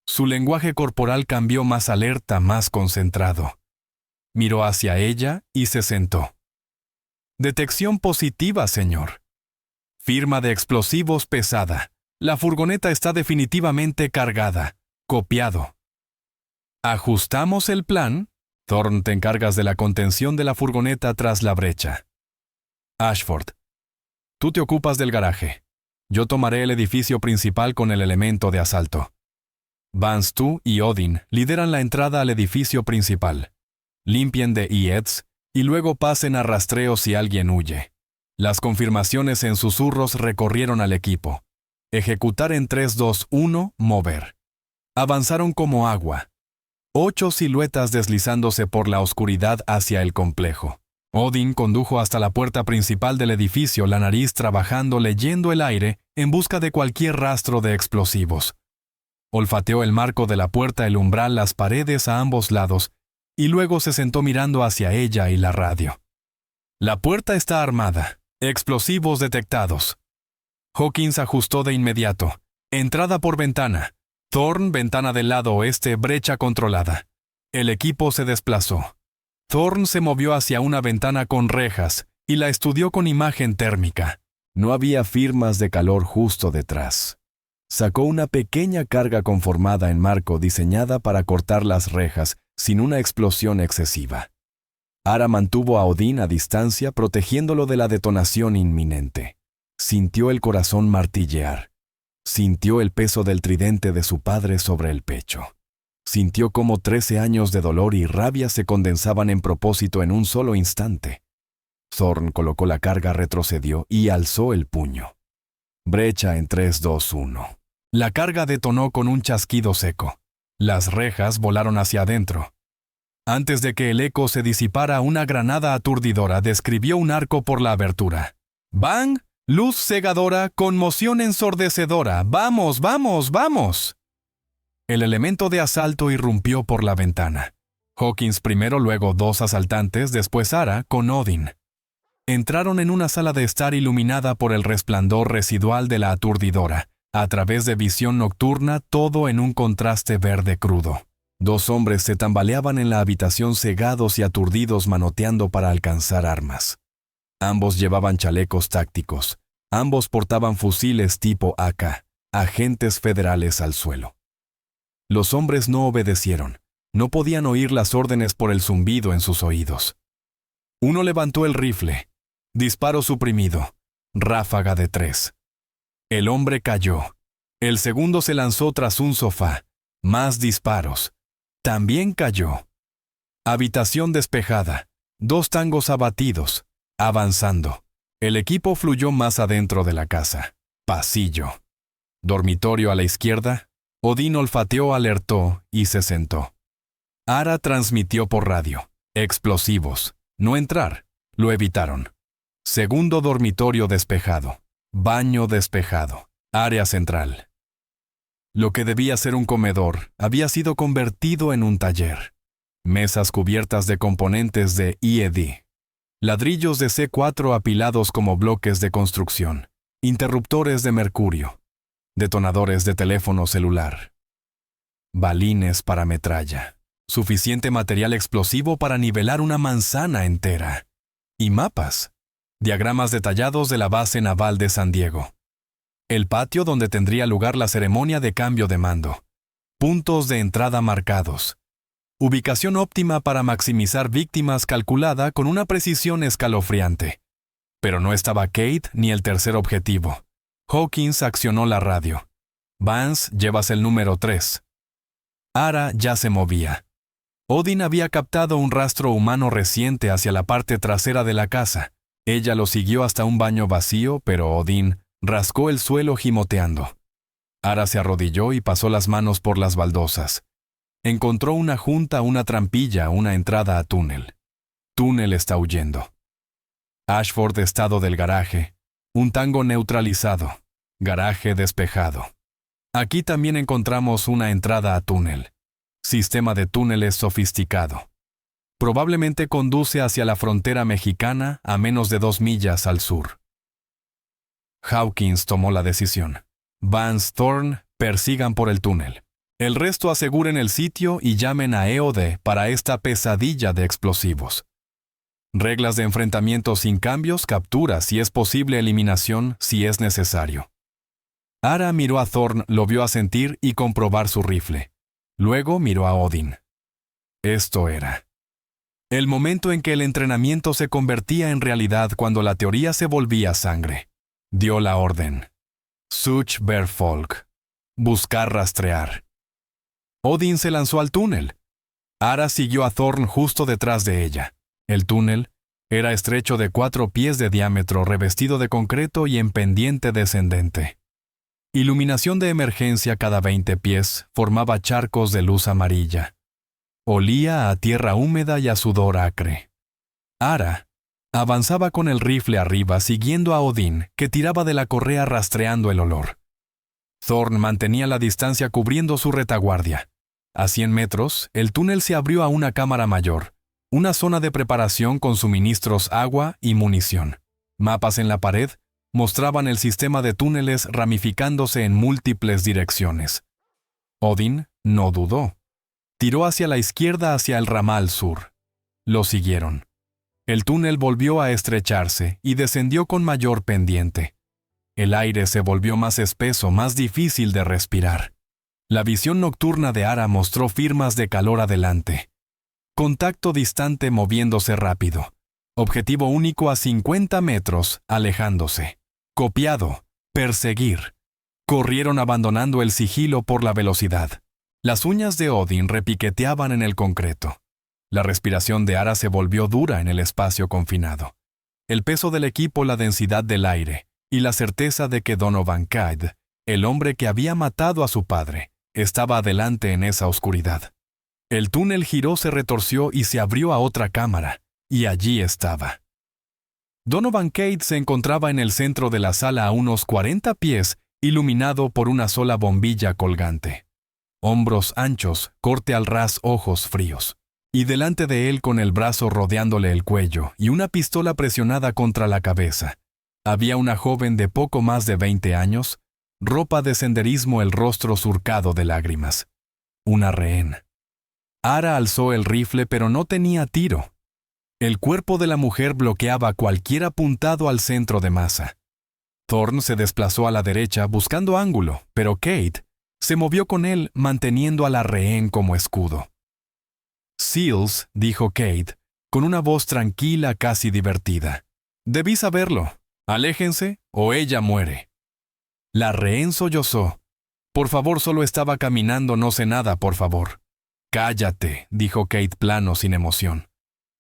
Su lenguaje corporal cambió, más alerta, más concentrado. Miró hacia ella y se sentó. Detección positiva, señor. Firma de explosivos pesada. La furgoneta está definitivamente cargada. Copiado. ¿Ajustamos el plan? Thorne, te encargas de la contención de la furgoneta tras la brecha. Ashford, tú te ocupas del garaje. Yo tomaré el edificio principal con el elemento de asalto. Vance, tú y Odín lideran la entrada al edificio principal. Limpien de IEDs y luego pasen a rastreo si alguien huye. Las confirmaciones en susurros recorrieron al equipo. Ejecutar en 3, 2, 1, mover. Avanzaron como agua. 8 siluetas deslizándose por la oscuridad hacia el complejo. Odín condujo hasta la puerta principal del edificio, la nariz trabajando, leyendo el aire en busca de cualquier rastro de explosivos. Olfateó el marco de la puerta, el umbral, las paredes a ambos lados, y luego se sentó mirando hacia ella y la radio. La puerta está armada. Explosivos detectados. Hawkins ajustó de inmediato. Entrada por ventana. Thorne, ventana del lado oeste, brecha controlada. El equipo se desplazó. Thorne se movió hacia una ventana con rejas y la estudió con imagen térmica. No había firmas de calor justo detrás. Sacó una pequeña carga conformada en marco diseñada para cortar las rejas sin una explosión excesiva. Ara mantuvo a Odín a distancia, protegiéndolo de la detonación inminente. Sintió el corazón martillear. Sintió el peso del tridente de su padre sobre el pecho. Sintió cómo 13 años de dolor y rabia se condensaban en propósito en un solo instante. Thorne colocó la carga, retrocedió y alzó el puño. Brecha en 3, 2, 1. La carga detonó con un chasquido seco. Las rejas volaron hacia adentro. Antes de que el eco se disipara, una granada aturdidora describió un arco por la abertura. ¡Bang! Luz cegadora, conmoción ensordecedora. ¡Vamos, vamos, vamos! El elemento de asalto irrumpió por la ventana. Hawkins primero, luego 2 asaltantes, después Ara con Odín. Entraron en una sala de estar iluminada por el resplandor residual de la aturdidora, A través de visión nocturna, todo en un contraste verde crudo. 2 hombres se tambaleaban en la habitación cegados y aturdidos manoteando para alcanzar armas. Ambos llevaban chalecos tácticos. Ambos portaban fusiles tipo AK, agentes federales al suelo. Los hombres no obedecieron. No podían oír las órdenes por el zumbido en sus oídos. Uno levantó el rifle. Disparo suprimido. Ráfaga de 3. El hombre cayó. El segundo se lanzó tras un sofá. Más disparos. También cayó. Habitación despejada. 2 tangos abatidos. Avanzando. El equipo fluyó más adentro de la casa. Pasillo. Dormitorio a la izquierda. Odín olfateó, alertó y se sentó. Ara transmitió por radio. Explosivos. No entrar. Lo evitaron. Segundo dormitorio despejado. Baño despejado. Área central. Lo que debía ser un comedor había sido convertido en un taller. Mesas cubiertas de componentes de IED. Ladrillos de C4 apilados como bloques de construcción. Interruptores de mercurio. Detonadores de teléfono celular. Balines para metralla. Suficiente material explosivo para nivelar una manzana entera. Y mapas. Diagramas detallados de la base naval de San Diego. El patio donde tendría lugar la ceremonia de cambio de mando. Puntos de entrada marcados. Ubicación óptima para maximizar víctimas calculada con una precisión escalofriante. Pero no estaba Kate ni el tercer objetivo. Hawkins accionó la radio. Vance, llevas el número 3. Ara ya se movía. Odin había captado un rastro humano reciente hacia la parte trasera de la casa. Ella lo siguió hasta un baño vacío, pero Odin rascó el suelo gimoteando. Ara se arrodilló y pasó las manos por las baldosas. Encontró una junta, una trampilla, una entrada a túnel. Túnel está huyendo. Ashford estado del garaje. Un tango neutralizado. Garaje despejado. Aquí también encontramos una entrada a túnel. Sistema de túneles sofisticado. Probablemente conduce hacia la frontera mexicana a menos de 2 millas al sur. Hawkins tomó la decisión. Vance, Thorne, persigan por el túnel. El resto aseguren el sitio y llamen a EOD para esta pesadilla de explosivos. Reglas de enfrentamiento sin cambios, captura si es posible, eliminación si es necesario. Ara miró a Thorne, lo vio asentir y comprobar su rifle. Luego miró a Odin. Esto era el momento en que el entrenamiento se convertía en realidad, cuando la teoría se volvía sangre. Dio la orden. Such ver folk. Buscar, rastrear. Odin se lanzó al túnel. Ara siguió a Thorne justo detrás de ella. El túnel era estrecho, de 4 pies de diámetro, revestido de concreto y en pendiente descendente. Iluminación de emergencia cada 20 pies formaba charcos de luz amarilla. Olía a tierra húmeda y a sudor acre. Ara avanzaba con el rifle arriba, siguiendo a Odin, que tiraba de la correa rastreando el olor. Thorne mantenía la distancia cubriendo su retaguardia. A 100 metros, el túnel se abrió a una cámara mayor, una zona de preparación con suministros, agua y munición. Mapas en la pared mostraban el sistema de túneles ramificándose en múltiples direcciones. Odin no dudó. Tiró hacia la izquierda, hacia el ramal sur. Lo siguieron. El túnel volvió a estrecharse y descendió con mayor pendiente. El aire se volvió más espeso, más difícil de respirar. La visión nocturna de Ara mostró firmas de calor adelante. Contacto distante moviéndose rápido. Objetivo único a 50 metros, alejándose. Copiado. Perseguir. Corrieron abandonando el sigilo por la velocidad. Las uñas de Odin repiqueteaban en el concreto. La respiración de Ara se volvió dura en el espacio confinado. El peso del equipo, la densidad del aire y la certeza de que Donovan Cade, el hombre que había matado a su padre, estaba adelante en esa oscuridad. El túnel giró, se retorció y se abrió a otra cámara, y allí estaba. Donovan Cade se encontraba en el centro de la sala a unos 40 pies, iluminado por una sola bombilla colgante. Hombros anchos, corte al ras, ojos fríos. Y delante de él, con el brazo rodeándole el cuello y una pistola presionada contra la cabeza, había una joven de poco más de 20 años, ropa de senderismo, el rostro surcado de lágrimas. Una rehén. Ara alzó el rifle, pero no tenía tiro. El cuerpo de la mujer bloqueaba cualquier apuntado al centro de masa. Thorne se desplazó a la derecha buscando ángulo, pero Kate se movió con él manteniendo a la rehén como escudo. «Seals», dijo Kate, con una voz tranquila, casi divertida. «Debí saberlo. Aléjense o ella muere». La rehén sollozó. «Por favor, solo estaba caminando, no sé nada, por favor». «Cállate», dijo Kate plano, sin emoción.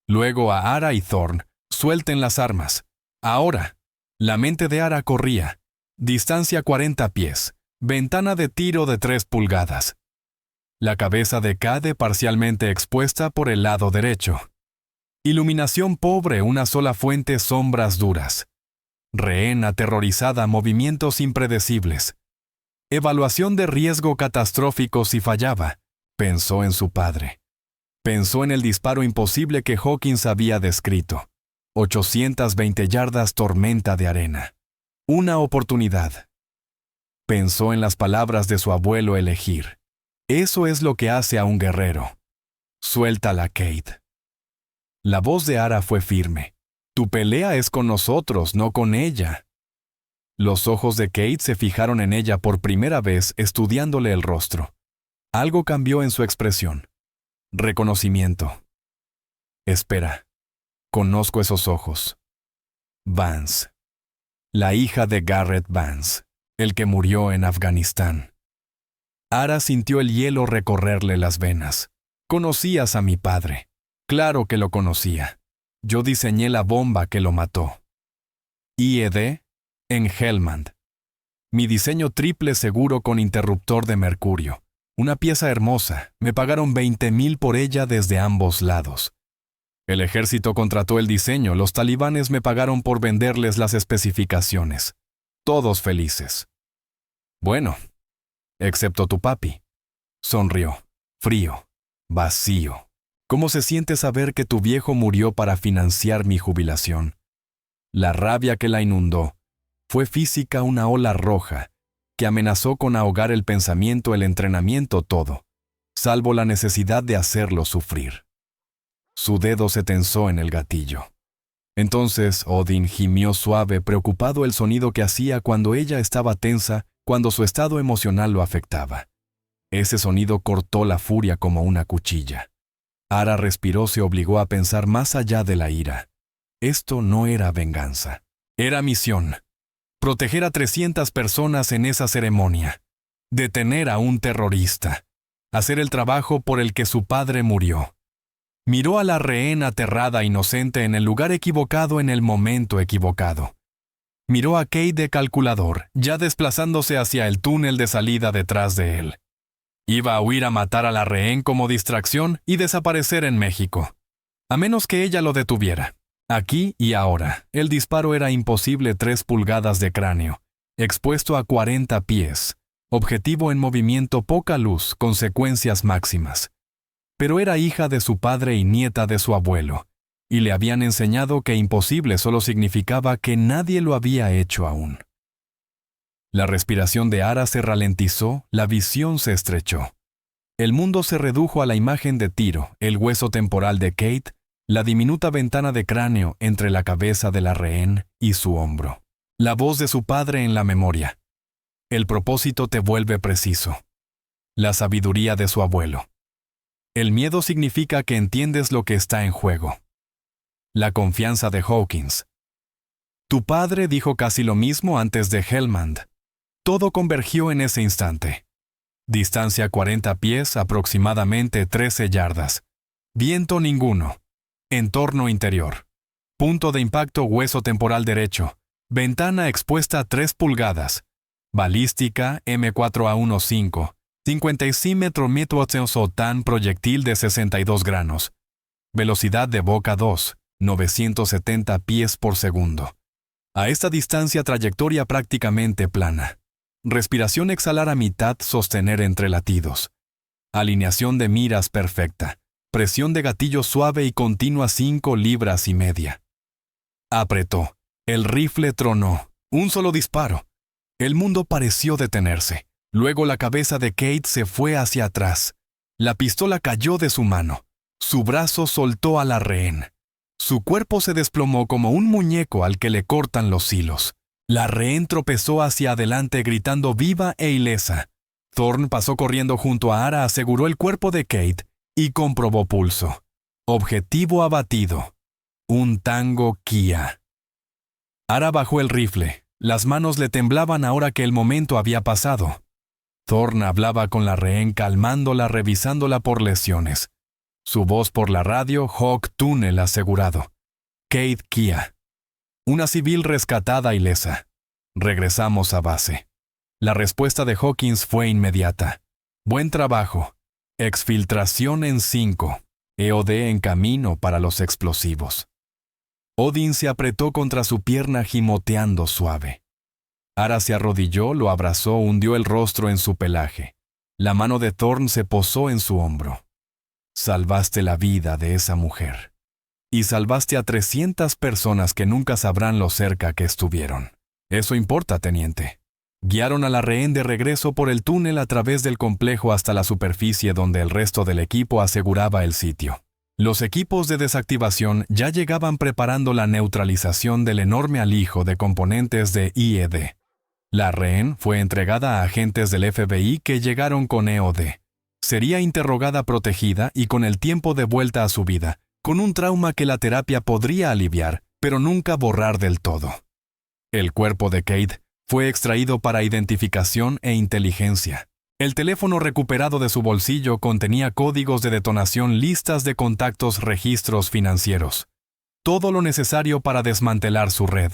Luego a Ara y Thorne: «Suelten las armas. Ahora». La mente de Ara corría. Distancia 40 pies. Ventana de tiro de 3 pulgadas. La cabeza de Cade parcialmente expuesta por el lado derecho. Iluminación pobre, una sola fuente, sombras duras. Rehén aterrorizada, movimientos impredecibles. Evaluación de riesgo catastrófico si fallaba. Pensó en su padre. Pensó en el disparo imposible que Hawkins había descrito. 820 yardas, tormenta de arena. Una oportunidad. Pensó en las palabras de su abuelo elegir. Eso es lo que hace a un guerrero. Suéltala, Kate. La voz de Ara fue firme. Tu pelea es con nosotros, no con ella. Los ojos de Kate se fijaron en ella por primera vez, estudiándole el rostro. Algo cambió en su expresión. Reconocimiento. Espera. Conozco esos ojos. Vance. La hija de Garrett Vance, el que murió en Afganistán. Ara sintió el hielo recorrerle las venas. Conocías a mi padre. Claro que lo conocía. Yo diseñé la bomba que lo mató. IED, en Helmand. Mi diseño triple seguro con interruptor de mercurio. Una pieza hermosa. Me pagaron 20,000 por ella desde ambos lados. El ejército contrató el diseño, los talibanes me pagaron por venderles las especificaciones. Todos felices. Bueno, excepto tu papi. Sonrió, frío, vacío. ¿Cómo se siente saber que tu viejo murió para financiar mi jubilación? La rabia que la inundó fue física, una ola roja, que amenazó con ahogar el pensamiento, el entrenamiento, todo, salvo la necesidad de hacerlo sufrir. Su dedo se tensó en el gatillo. Entonces Odin gimió suave, preocupado el sonido que hacía cuando ella estaba tensa, cuando su estado emocional lo afectaba. Ese sonido cortó la furia como una cuchilla. Ara respiró, se obligó a pensar más allá de la ira. Esto no era venganza. Era misión. Proteger a 300 personas en esa ceremonia. Detener a un terrorista. Hacer el trabajo por el que su padre murió. Miró a la rehén aterrada, inocente, en el lugar equivocado, en el momento equivocado. Miró a Kate de calculador, ya desplazándose hacia el túnel de salida detrás de él. Iba a huir, a matar a la rehén como distracción y desaparecer en México. A menos que ella lo detuviera. Aquí y ahora, el disparo era imposible. 3 pulgadas de cráneo, expuesto a 40 pies. Objetivo en movimiento, poca luz, consecuencias máximas. Pero era hija de su padre y nieta de su abuelo, y le habían enseñado que imposible solo significaba que nadie lo había hecho aún. La respiración de Ara se ralentizó, la visión se estrechó. El mundo se redujo a la imagen de tiro, el hueso temporal de Kate, la diminuta ventana de cráneo entre la cabeza de la rehén y su hombro. La voz de su padre en la memoria. El propósito te vuelve preciso. La sabiduría de su abuelo. El miedo significa que entiendes lo que está en juego. La confianza de Hawkins. Tu padre dijo casi lo mismo antes de Helmand. Todo convergió en ese instante. Distancia 40 pies, aproximadamente 13 yardas. Viento ninguno. Entorno interior. Punto de impacto, hueso temporal derecho. Ventana expuesta 3 pulgadas. Balística M4A15. 56 metros sotan, proyectil de 62 granos. Velocidad de boca 2, 970 pies por segundo. A esta distancia, trayectoria prácticamente plana. Respiración, exhalar a mitad, sostener entre latidos. Alineación de miras perfecta. Presión de gatillo suave y continua, 5 libras y media. Apretó. El rifle tronó. Un solo disparo. El mundo pareció detenerse. Luego la cabeza de Kate se fue hacia atrás. La pistola cayó de su mano. Su brazo soltó a la rehén. Su cuerpo se desplomó como un muñeco al que le cortan los hilos. La rehén tropezó hacia adelante gritando viva e ilesa. Thorne pasó corriendo junto a Ara, aseguró el cuerpo de Kate y comprobó pulso. Objetivo abatido. Un Tango Kia. Ara bajó el rifle. Las manos le temblaban ahora que el momento había pasado. Thorne hablaba con la rehén calmándola, revisándola por lesiones. Su voz por la radio, Hawk Tunnel asegurado. Kate Kia. Una civil rescatada ilesa. Regresamos a base. La respuesta de Hawkins fue inmediata. Buen trabajo. Exfiltración en 5. EOD en camino para los explosivos. Odin se apretó contra su pierna gimoteando suave. Ara se arrodilló, lo abrazó, hundió el rostro en su pelaje. La mano de Thorne se posó en su hombro. Salvaste la vida de esa mujer. Y salvaste a 300 personas que nunca sabrán lo cerca que estuvieron. Eso importa, teniente. Guiaron a la rehén de regreso por el túnel a través del complejo hasta la superficie donde el resto del equipo aseguraba el sitio. Los equipos de desactivación ya llegaban preparando la neutralización del enorme alijo de componentes de IED. La rehén fue entregada a agentes del FBI que llegaron con EOD. Sería interrogada protegida y con el tiempo de vuelta a su vida, con un trauma que la terapia podría aliviar, pero nunca borrar del todo. El cuerpo de Kate fue extraído para identificación e inteligencia. El teléfono recuperado de su bolsillo contenía códigos de detonación, listas de contactos, registros financieros. Todo lo necesario para desmantelar su red.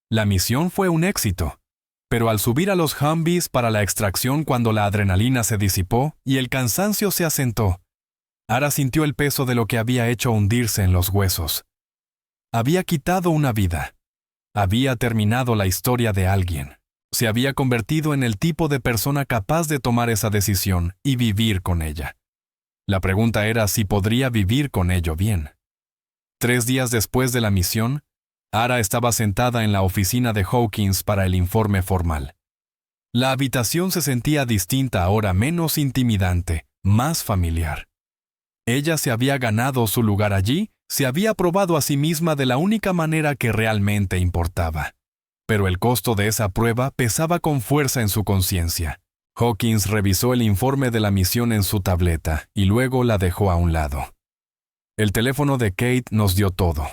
La misión fue un éxito. Pero al subir a los Humvees para la extracción cuando la adrenalina se disipó y el cansancio se asentó, Ara sintió el peso de lo que había hecho hundirse en los huesos. Había quitado una vida. Había terminado la historia de alguien. Se había convertido en el tipo de persona capaz de tomar esa decisión y vivir con ella. La pregunta era si podría vivir con ello bien. 3 días después de la misión, Ara estaba sentada en la oficina de Hawkins para el informe formal. La habitación se sentía distinta ahora, menos intimidante, más familiar. Ella se había ganado su lugar allí, se había probado a sí misma de la única manera que realmente importaba. Pero el costo de esa prueba pesaba con fuerza en su conciencia. Hawkins revisó el informe de la misión en su tableta y luego la dejó a un lado. El teléfono de Kate nos dio todo.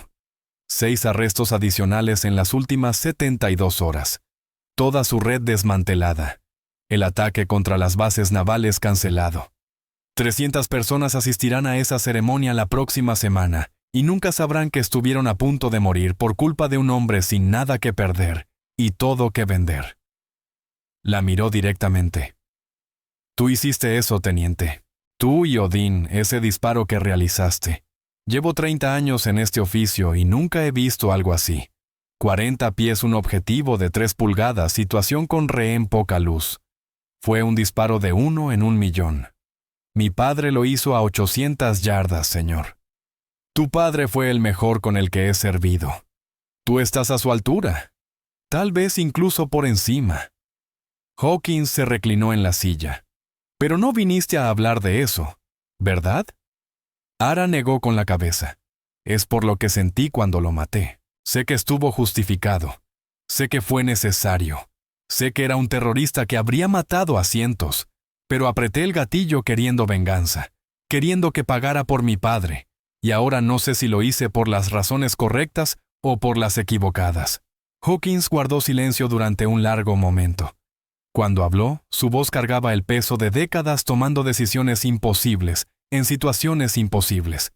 6 arrestos adicionales en las últimas 72 horas. Toda su red desmantelada. El ataque contra las bases navales cancelado. 300 personas asistirán a esa ceremonia la próxima semana y nunca sabrán que estuvieron a punto de morir por culpa de un hombre sin nada que perder y todo que vender. La miró directamente. Tú hiciste eso, teniente. Tú y Odin, ese disparo que realizaste. Llevo 30 años en este oficio y nunca he visto algo así. 40 pies, un objetivo de 3 pulgadas, situación con rehén, poca luz. Fue un disparo de 1 en 1.000.000. Mi padre lo hizo a 800 yardas, señor. Tu padre fue el mejor con el que he servido. Tú estás a su altura. Tal vez incluso por encima. Hawkins se reclinó en la silla. Pero no viniste a hablar de eso, ¿verdad? Ara negó con la cabeza. Es por lo que sentí cuando lo maté. Sé que estuvo justificado. Sé que fue necesario. Sé que era un terrorista que habría matado a cientos. Pero apreté el gatillo queriendo venganza. Queriendo que pagara por mi padre. Y ahora no sé si lo hice por las razones correctas o por las equivocadas. Hawkins guardó silencio durante un largo momento. Cuando habló, su voz cargaba el peso de décadas tomando decisiones imposibles, en situaciones imposibles.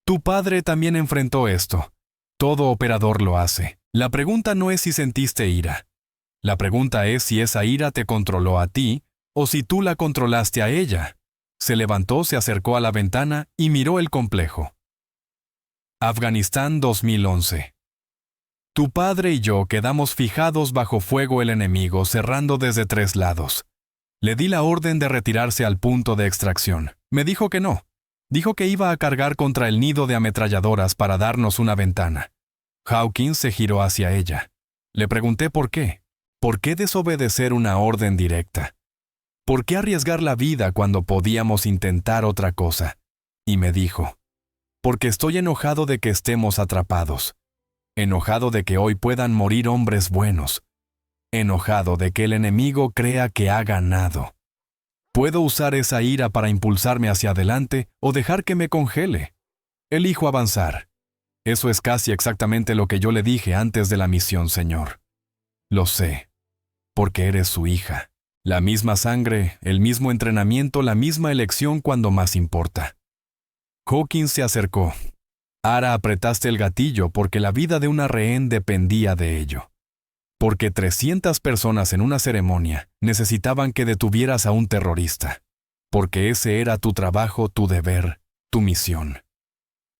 Tu padre también enfrentó esto. Todo operador lo hace. La pregunta no es si sentiste ira. La pregunta es si esa ira te controló a ti o si tú la controlaste a ella. Se levantó, se acercó a la ventana y miró el complejo. Afganistán 2011. Tu padre y yo quedamos fijados bajo fuego el enemigo, cerrando desde 3 lados. Le di la orden de retirarse al punto de extracción. Me dijo que no. Dijo que iba a cargar contra el nido de ametralladoras para darnos una ventana. Hawkins se giró hacia ella. Le pregunté por qué. ¿Por qué desobedecer una orden directa? ¿Por qué arriesgar la vida cuando podíamos intentar otra cosa? Y me dijo, porque estoy enojado de que estemos atrapados, enojado de que hoy puedan morir hombres buenos, enojado de que el enemigo crea que ha ganado. Puedo usar esa ira para impulsarme hacia adelante o dejar que me congele. Elijo avanzar. Eso es casi exactamente lo que yo le dije antes de la misión, Señor. Lo sé, porque eres su hija. La misma sangre, el mismo entrenamiento, la misma elección cuando más importa. Hawkins se acercó. Ara, apretaste el gatillo porque la vida de una rehén dependía de ello. Porque 300 personas en una ceremonia necesitaban que detuvieras a un terrorista. Porque ese era tu trabajo, tu deber, tu misión.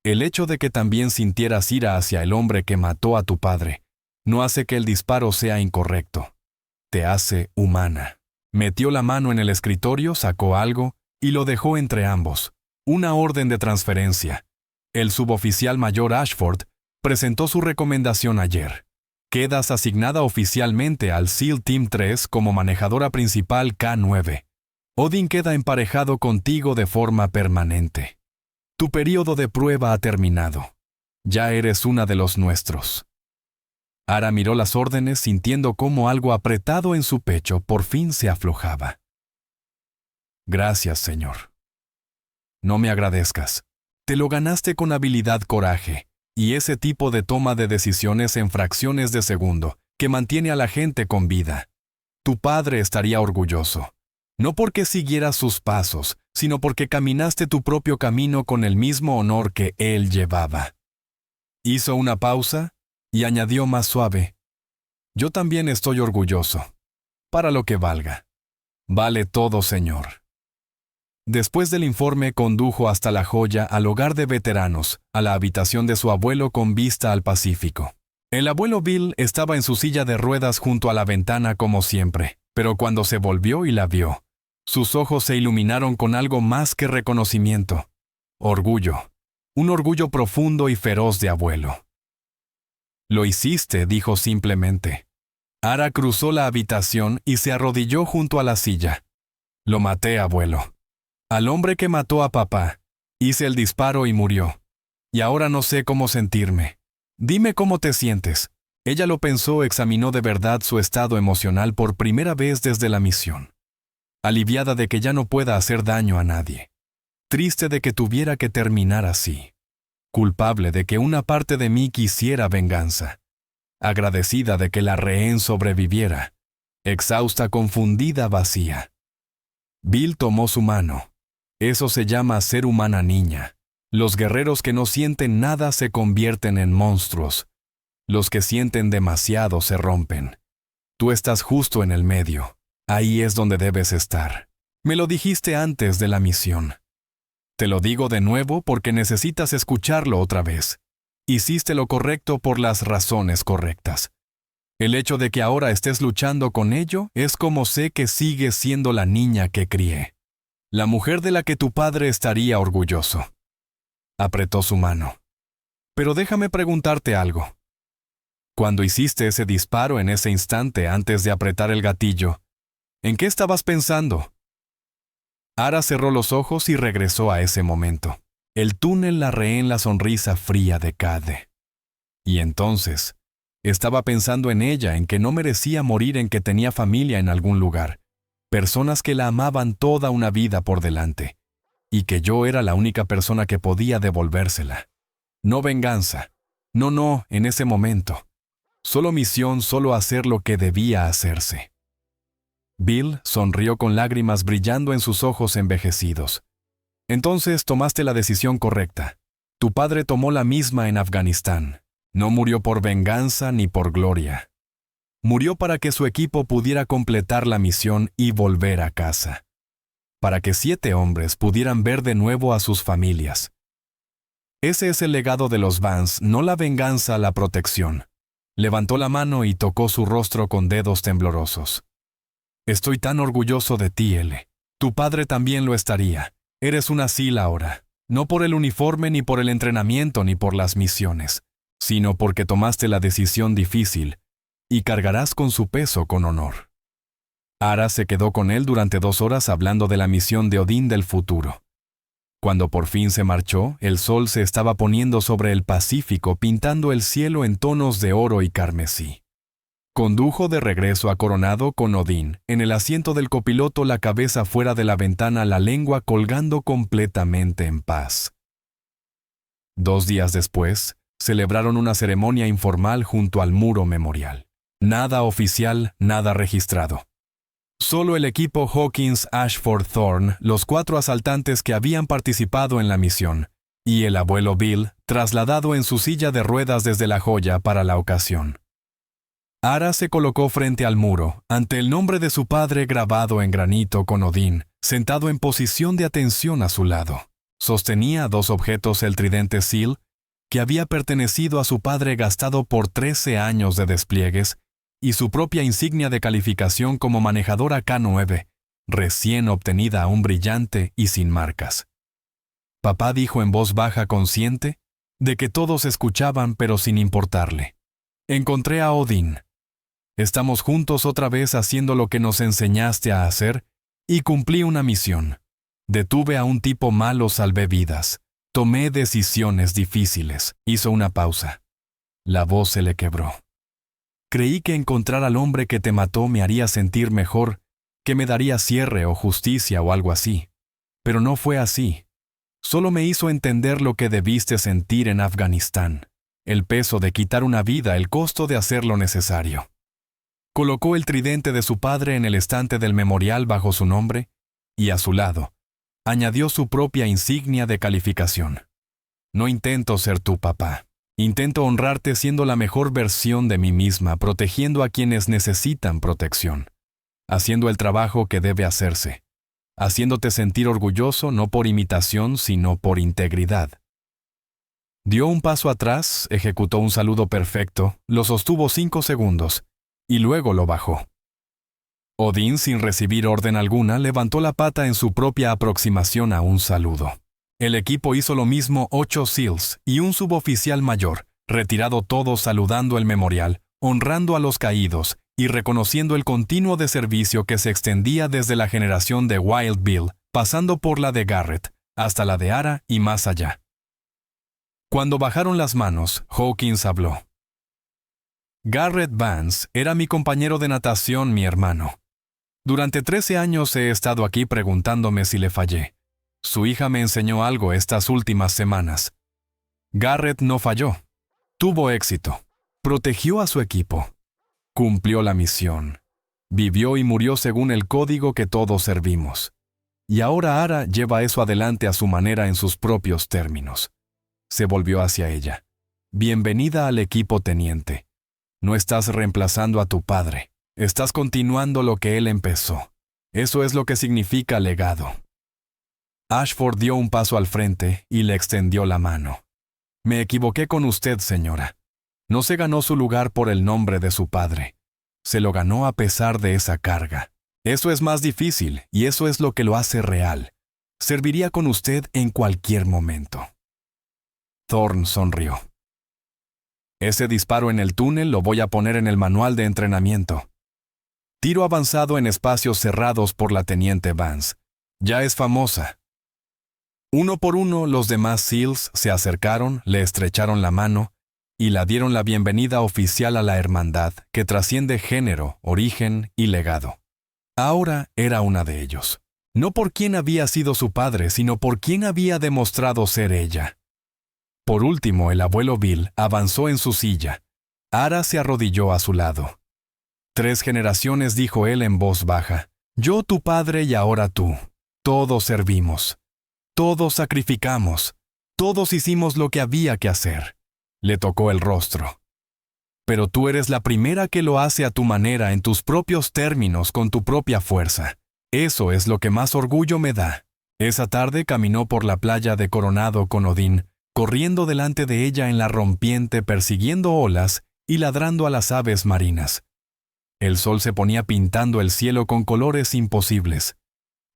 El hecho de que también sintieras ira hacia el hombre que mató a tu padre no hace que el disparo sea incorrecto. Te hace humana. Metió la mano en el escritorio, sacó algo y lo dejó entre ambos. Una orden de transferencia. El suboficial mayor Ashford presentó su recomendación ayer. Quedas asignada oficialmente al SEAL Team 3 como manejadora principal K9. Odin queda emparejado contigo de forma permanente. Tu período de prueba ha terminado. Ya eres una de los nuestros. Ara miró las órdenes sintiendo cómo algo apretado en su pecho por fin se aflojaba. Gracias, Señor. No me agradezcas. Te lo ganaste con habilidad, coraje, y ese tipo de toma de decisiones en fracciones de segundo que mantiene a la gente con vida. Tu padre estaría orgulloso. No porque siguieras sus pasos, sino porque caminaste tu propio camino con el mismo honor que él llevaba. Hizo una pausa y añadió más suave, yo también estoy orgulloso, para lo que valga. Vale todo, Señor. Después del informe condujo hasta La Joya al hogar de veteranos, a la habitación de su abuelo con vista al Pacífico. El abuelo Bill estaba en su silla de ruedas junto a la ventana como siempre, pero cuando se volvió y la vio, sus ojos se iluminaron con algo más que reconocimiento. Orgullo. Un orgullo profundo y feroz de abuelo. Lo hiciste, dijo simplemente. Ara cruzó la habitación y se arrodilló junto a la silla. Lo maté, abuelo. Al hombre que mató a papá. Hice el disparo y murió. Y ahora no sé cómo sentirme. Dime cómo te sientes. Ella lo pensó, examinó de verdad su estado emocional por primera vez desde la misión. Aliviada de que ya no pueda hacer daño a nadie. Triste de que tuviera que terminar así. Culpable de que una parte de mí quisiera venganza. Agradecida de que la rehén sobreviviera. Exhausta, confundida, vacía. Bill tomó su mano. Eso se llama ser humana, niña. Los guerreros que no sienten nada se convierten en monstruos. Los que sienten demasiado se rompen. Tú estás justo en el medio. Ahí es donde debes estar. Me lo dijiste antes de la misión. Te lo digo de nuevo porque necesitas escucharlo otra vez. Hiciste lo correcto por las razones correctas. El hecho de que ahora estés luchando con ello es como sé que sigues siendo la niña que crié. La mujer de la que tu padre estaría orgulloso. Apretó su mano. Pero déjame preguntarte algo. Cuando hiciste ese disparo en ese instante antes de apretar el gatillo, ¿en qué estabas pensando? Ara cerró los ojos y regresó a ese momento. El túnel la rehén la sonrisa fría de Cade. Y entonces, estaba pensando en ella, en que no merecía morir, en que tenía familia en algún lugar, personas que la amaban toda una vida por delante, y que yo era la única persona que podía devolvérsela. No venganza. No, en ese momento. Solo misión, solo hacer lo que debía hacerse. Bill sonrió con lágrimas brillando en sus ojos envejecidos. Entonces tomaste la decisión correcta. Tu padre tomó la misma en Afganistán. No murió por venganza ni por gloria. Murió para que su equipo pudiera completar la misión y volver a casa. Para que 7 hombres pudieran ver de nuevo a sus familias. Ese es el legado de los Vance, no la venganza, la protección. Levantó la mano y tocó su rostro con dedos temblorosos. Estoy tan orgulloso de ti, L. Tu padre también lo estaría. Eres una SEAL ahora. No por el uniforme, ni por el entrenamiento, ni por las misiones, sino porque tomaste la decisión difícil y cargarás con su peso con honor. Ara se quedó con él durante 2 horas hablando de la misión de Odín del futuro. Cuando por fin se marchó, el sol se estaba poniendo sobre el Pacífico, pintando el cielo en tonos de oro y carmesí. Condujo de regreso a Coronado con Odín, en el asiento del copiloto, la cabeza fuera de la ventana, la lengua colgando completamente en paz. 2 días después, celebraron una ceremonia informal junto al muro memorial. Nada oficial, nada registrado. Solo el equipo Hawkins, Ashford, Thorne, los 4 asaltantes que habían participado en la misión, y el abuelo Bill, trasladado en su silla de ruedas desde La Joya para la ocasión. Ara se colocó frente al muro, ante el nombre de su padre grabado en granito con Odín, sentado en posición de atención a su lado. Sostenía 2 objetos, el tridente Seal, que había pertenecido a su padre gastado por 13 años de despliegues, y su propia insignia de calificación como manejadora K9, recién obtenida aún brillante y sin marcas. Papá dijo en voz baja, consciente de que todos escuchaban pero sin importarle. Encontré a Odín. Estamos juntos otra vez haciendo lo que nos enseñaste a hacer y cumplí una misión. Detuve a un tipo malo, salvé vidas. Tomé decisiones difíciles. Hizo una pausa. La voz se le quebró. Creí que encontrar al hombre que te mató me haría sentir mejor, que me daría cierre o justicia o algo así. Pero no fue así. Solo me hizo entender lo que debiste sentir en Afganistán. El peso de quitar una vida, el costo de hacer lo necesario. Colocó el tridente de su padre en el estante del memorial bajo su nombre, y a su lado, añadió su propia insignia de calificación. No intento ser tu papá. Intento honrarte siendo la mejor versión de mí misma, protegiendo a quienes necesitan protección, haciendo el trabajo que debe hacerse, haciéndote sentir orgulloso no por imitación, sino por integridad. Dio un paso atrás, ejecutó un saludo perfecto, lo sostuvo 5 segundos, y luego lo bajó. Odín, sin recibir orden alguna, levantó la pata en su propia aproximación a un saludo. El equipo hizo lo mismo, 8 SEALs y un suboficial mayor, retirado todos saludando el memorial, honrando a los caídos y reconociendo el continuo de servicio que se extendía desde la generación de Wild Bill, pasando por la de Garrett, hasta la de Ara y más allá. Cuando bajaron las manos, Hawkins habló. Garrett Vance era mi compañero de natación, mi hermano. Durante 13 años he estado aquí preguntándome si le fallé. Su hija me enseñó algo estas últimas semanas. Garrett no falló. Tuvo éxito. Protegió a su equipo. Cumplió la misión. Vivió y murió según el código que todos servimos. Y ahora Ara lleva eso adelante a su manera en sus propios términos. Se volvió hacia ella. Bienvenida al equipo, teniente. No estás reemplazando a tu padre. Estás continuando lo que él empezó. Eso es lo que significa legado. Ashford dio un paso al frente y le extendió la mano. Me equivoqué con usted, señora. No se ganó su lugar por el nombre de su padre. Se lo ganó a pesar de esa carga. Eso es más difícil y eso es lo que lo hace real. Serviría con usted en cualquier momento. Thorne sonrió. Ese disparo en el túnel lo voy a poner en el manual de entrenamiento. Tiro avanzado en espacios cerrados por la teniente Vance. Ya es famosa. Uno por uno, los demás SEALs se acercaron, le estrecharon la mano y la dieron la bienvenida oficial a la hermandad que trasciende género, origen y legado. Ahora era una de ellos. No por quién había sido su padre, sino por quién había demostrado ser ella. Por último, el abuelo Bill avanzó en su silla. Ara se arrodilló a su lado. 3 generaciones, dijo él en voz baja. Yo, tu padre, y ahora tú. Todos servimos. Todos sacrificamos. Todos hicimos lo que había que hacer. Le tocó el rostro. Pero tú eres la primera que lo hace a tu manera, en tus propios términos, con tu propia fuerza. Eso es lo que más orgullo me da. Esa tarde caminó por la playa de Coronado con Odín, corriendo delante de ella en la rompiente, persiguiendo olas y ladrando a las aves marinas. El sol se ponía pintando el cielo con colores imposibles,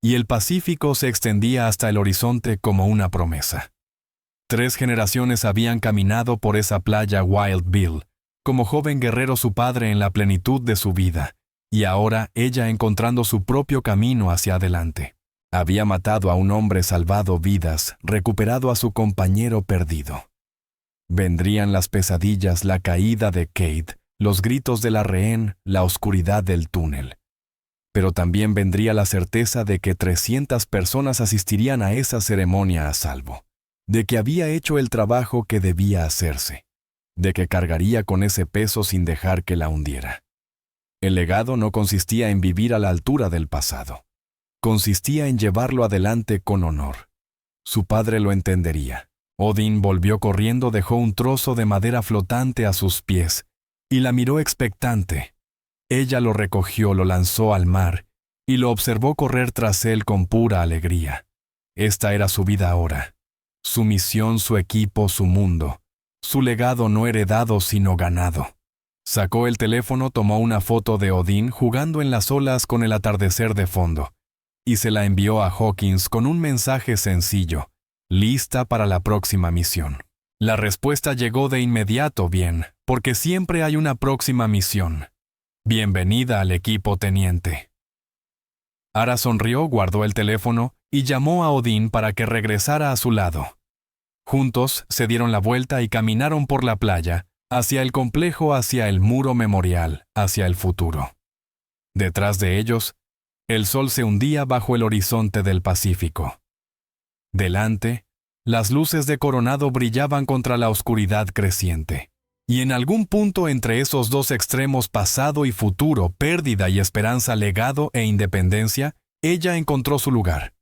y el Pacífico se extendía hasta el horizonte como una promesa. 3 generaciones habían caminado por esa playa Wild Bill, como joven guerrero su padre en la plenitud de su vida, y ahora ella encontrando su propio camino hacia adelante. Había matado a un hombre, salvado vidas, recuperado a su compañero perdido. Vendrían las pesadillas, la caída de Kate, los gritos de la rehén, la oscuridad del túnel. Pero también vendría la certeza de que 300 personas asistirían a esa ceremonia a salvo, de que había hecho el trabajo que debía hacerse, de que cargaría con ese peso sin dejar que la hundiera. El legado no consistía en vivir a la altura del pasado. Consistía en llevarlo adelante con honor. Su padre lo entendería. Odín volvió corriendo, dejó un trozo de madera flotante a sus pies y la miró expectante. Ella lo recogió, lo lanzó al mar y lo observó correr tras él con pura alegría. Esta era su vida ahora, su misión, su equipo, su mundo, su legado no heredado sino ganado. Sacó el teléfono, tomó una foto de Odín jugando en las olas con el atardecer de fondo y se la envió a Hawkins con un mensaje sencillo: lista para la próxima misión. La respuesta llegó de inmediato: bien, porque siempre hay una próxima misión. Bienvenida al equipo, teniente. Ara sonrió, guardó el teléfono y llamó a Odín para que regresara a su lado. Juntos se dieron la vuelta y caminaron por la playa, hacia el complejo, hacia el muro memorial, hacia el futuro. Detrás de ellos, el sol se hundía bajo el horizonte del Pacífico. Delante, las luces de Coronado brillaban contra la oscuridad creciente. Y en algún punto entre esos dos extremos, pasado y futuro, pérdida y esperanza, legado e independencia, ella encontró su lugar.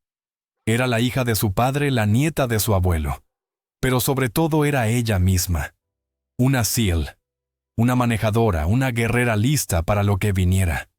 Era la hija de su padre, la nieta de su abuelo. Pero sobre todo era ella misma. Una SEAL, una manejadora, una guerrera lista para lo que viniera.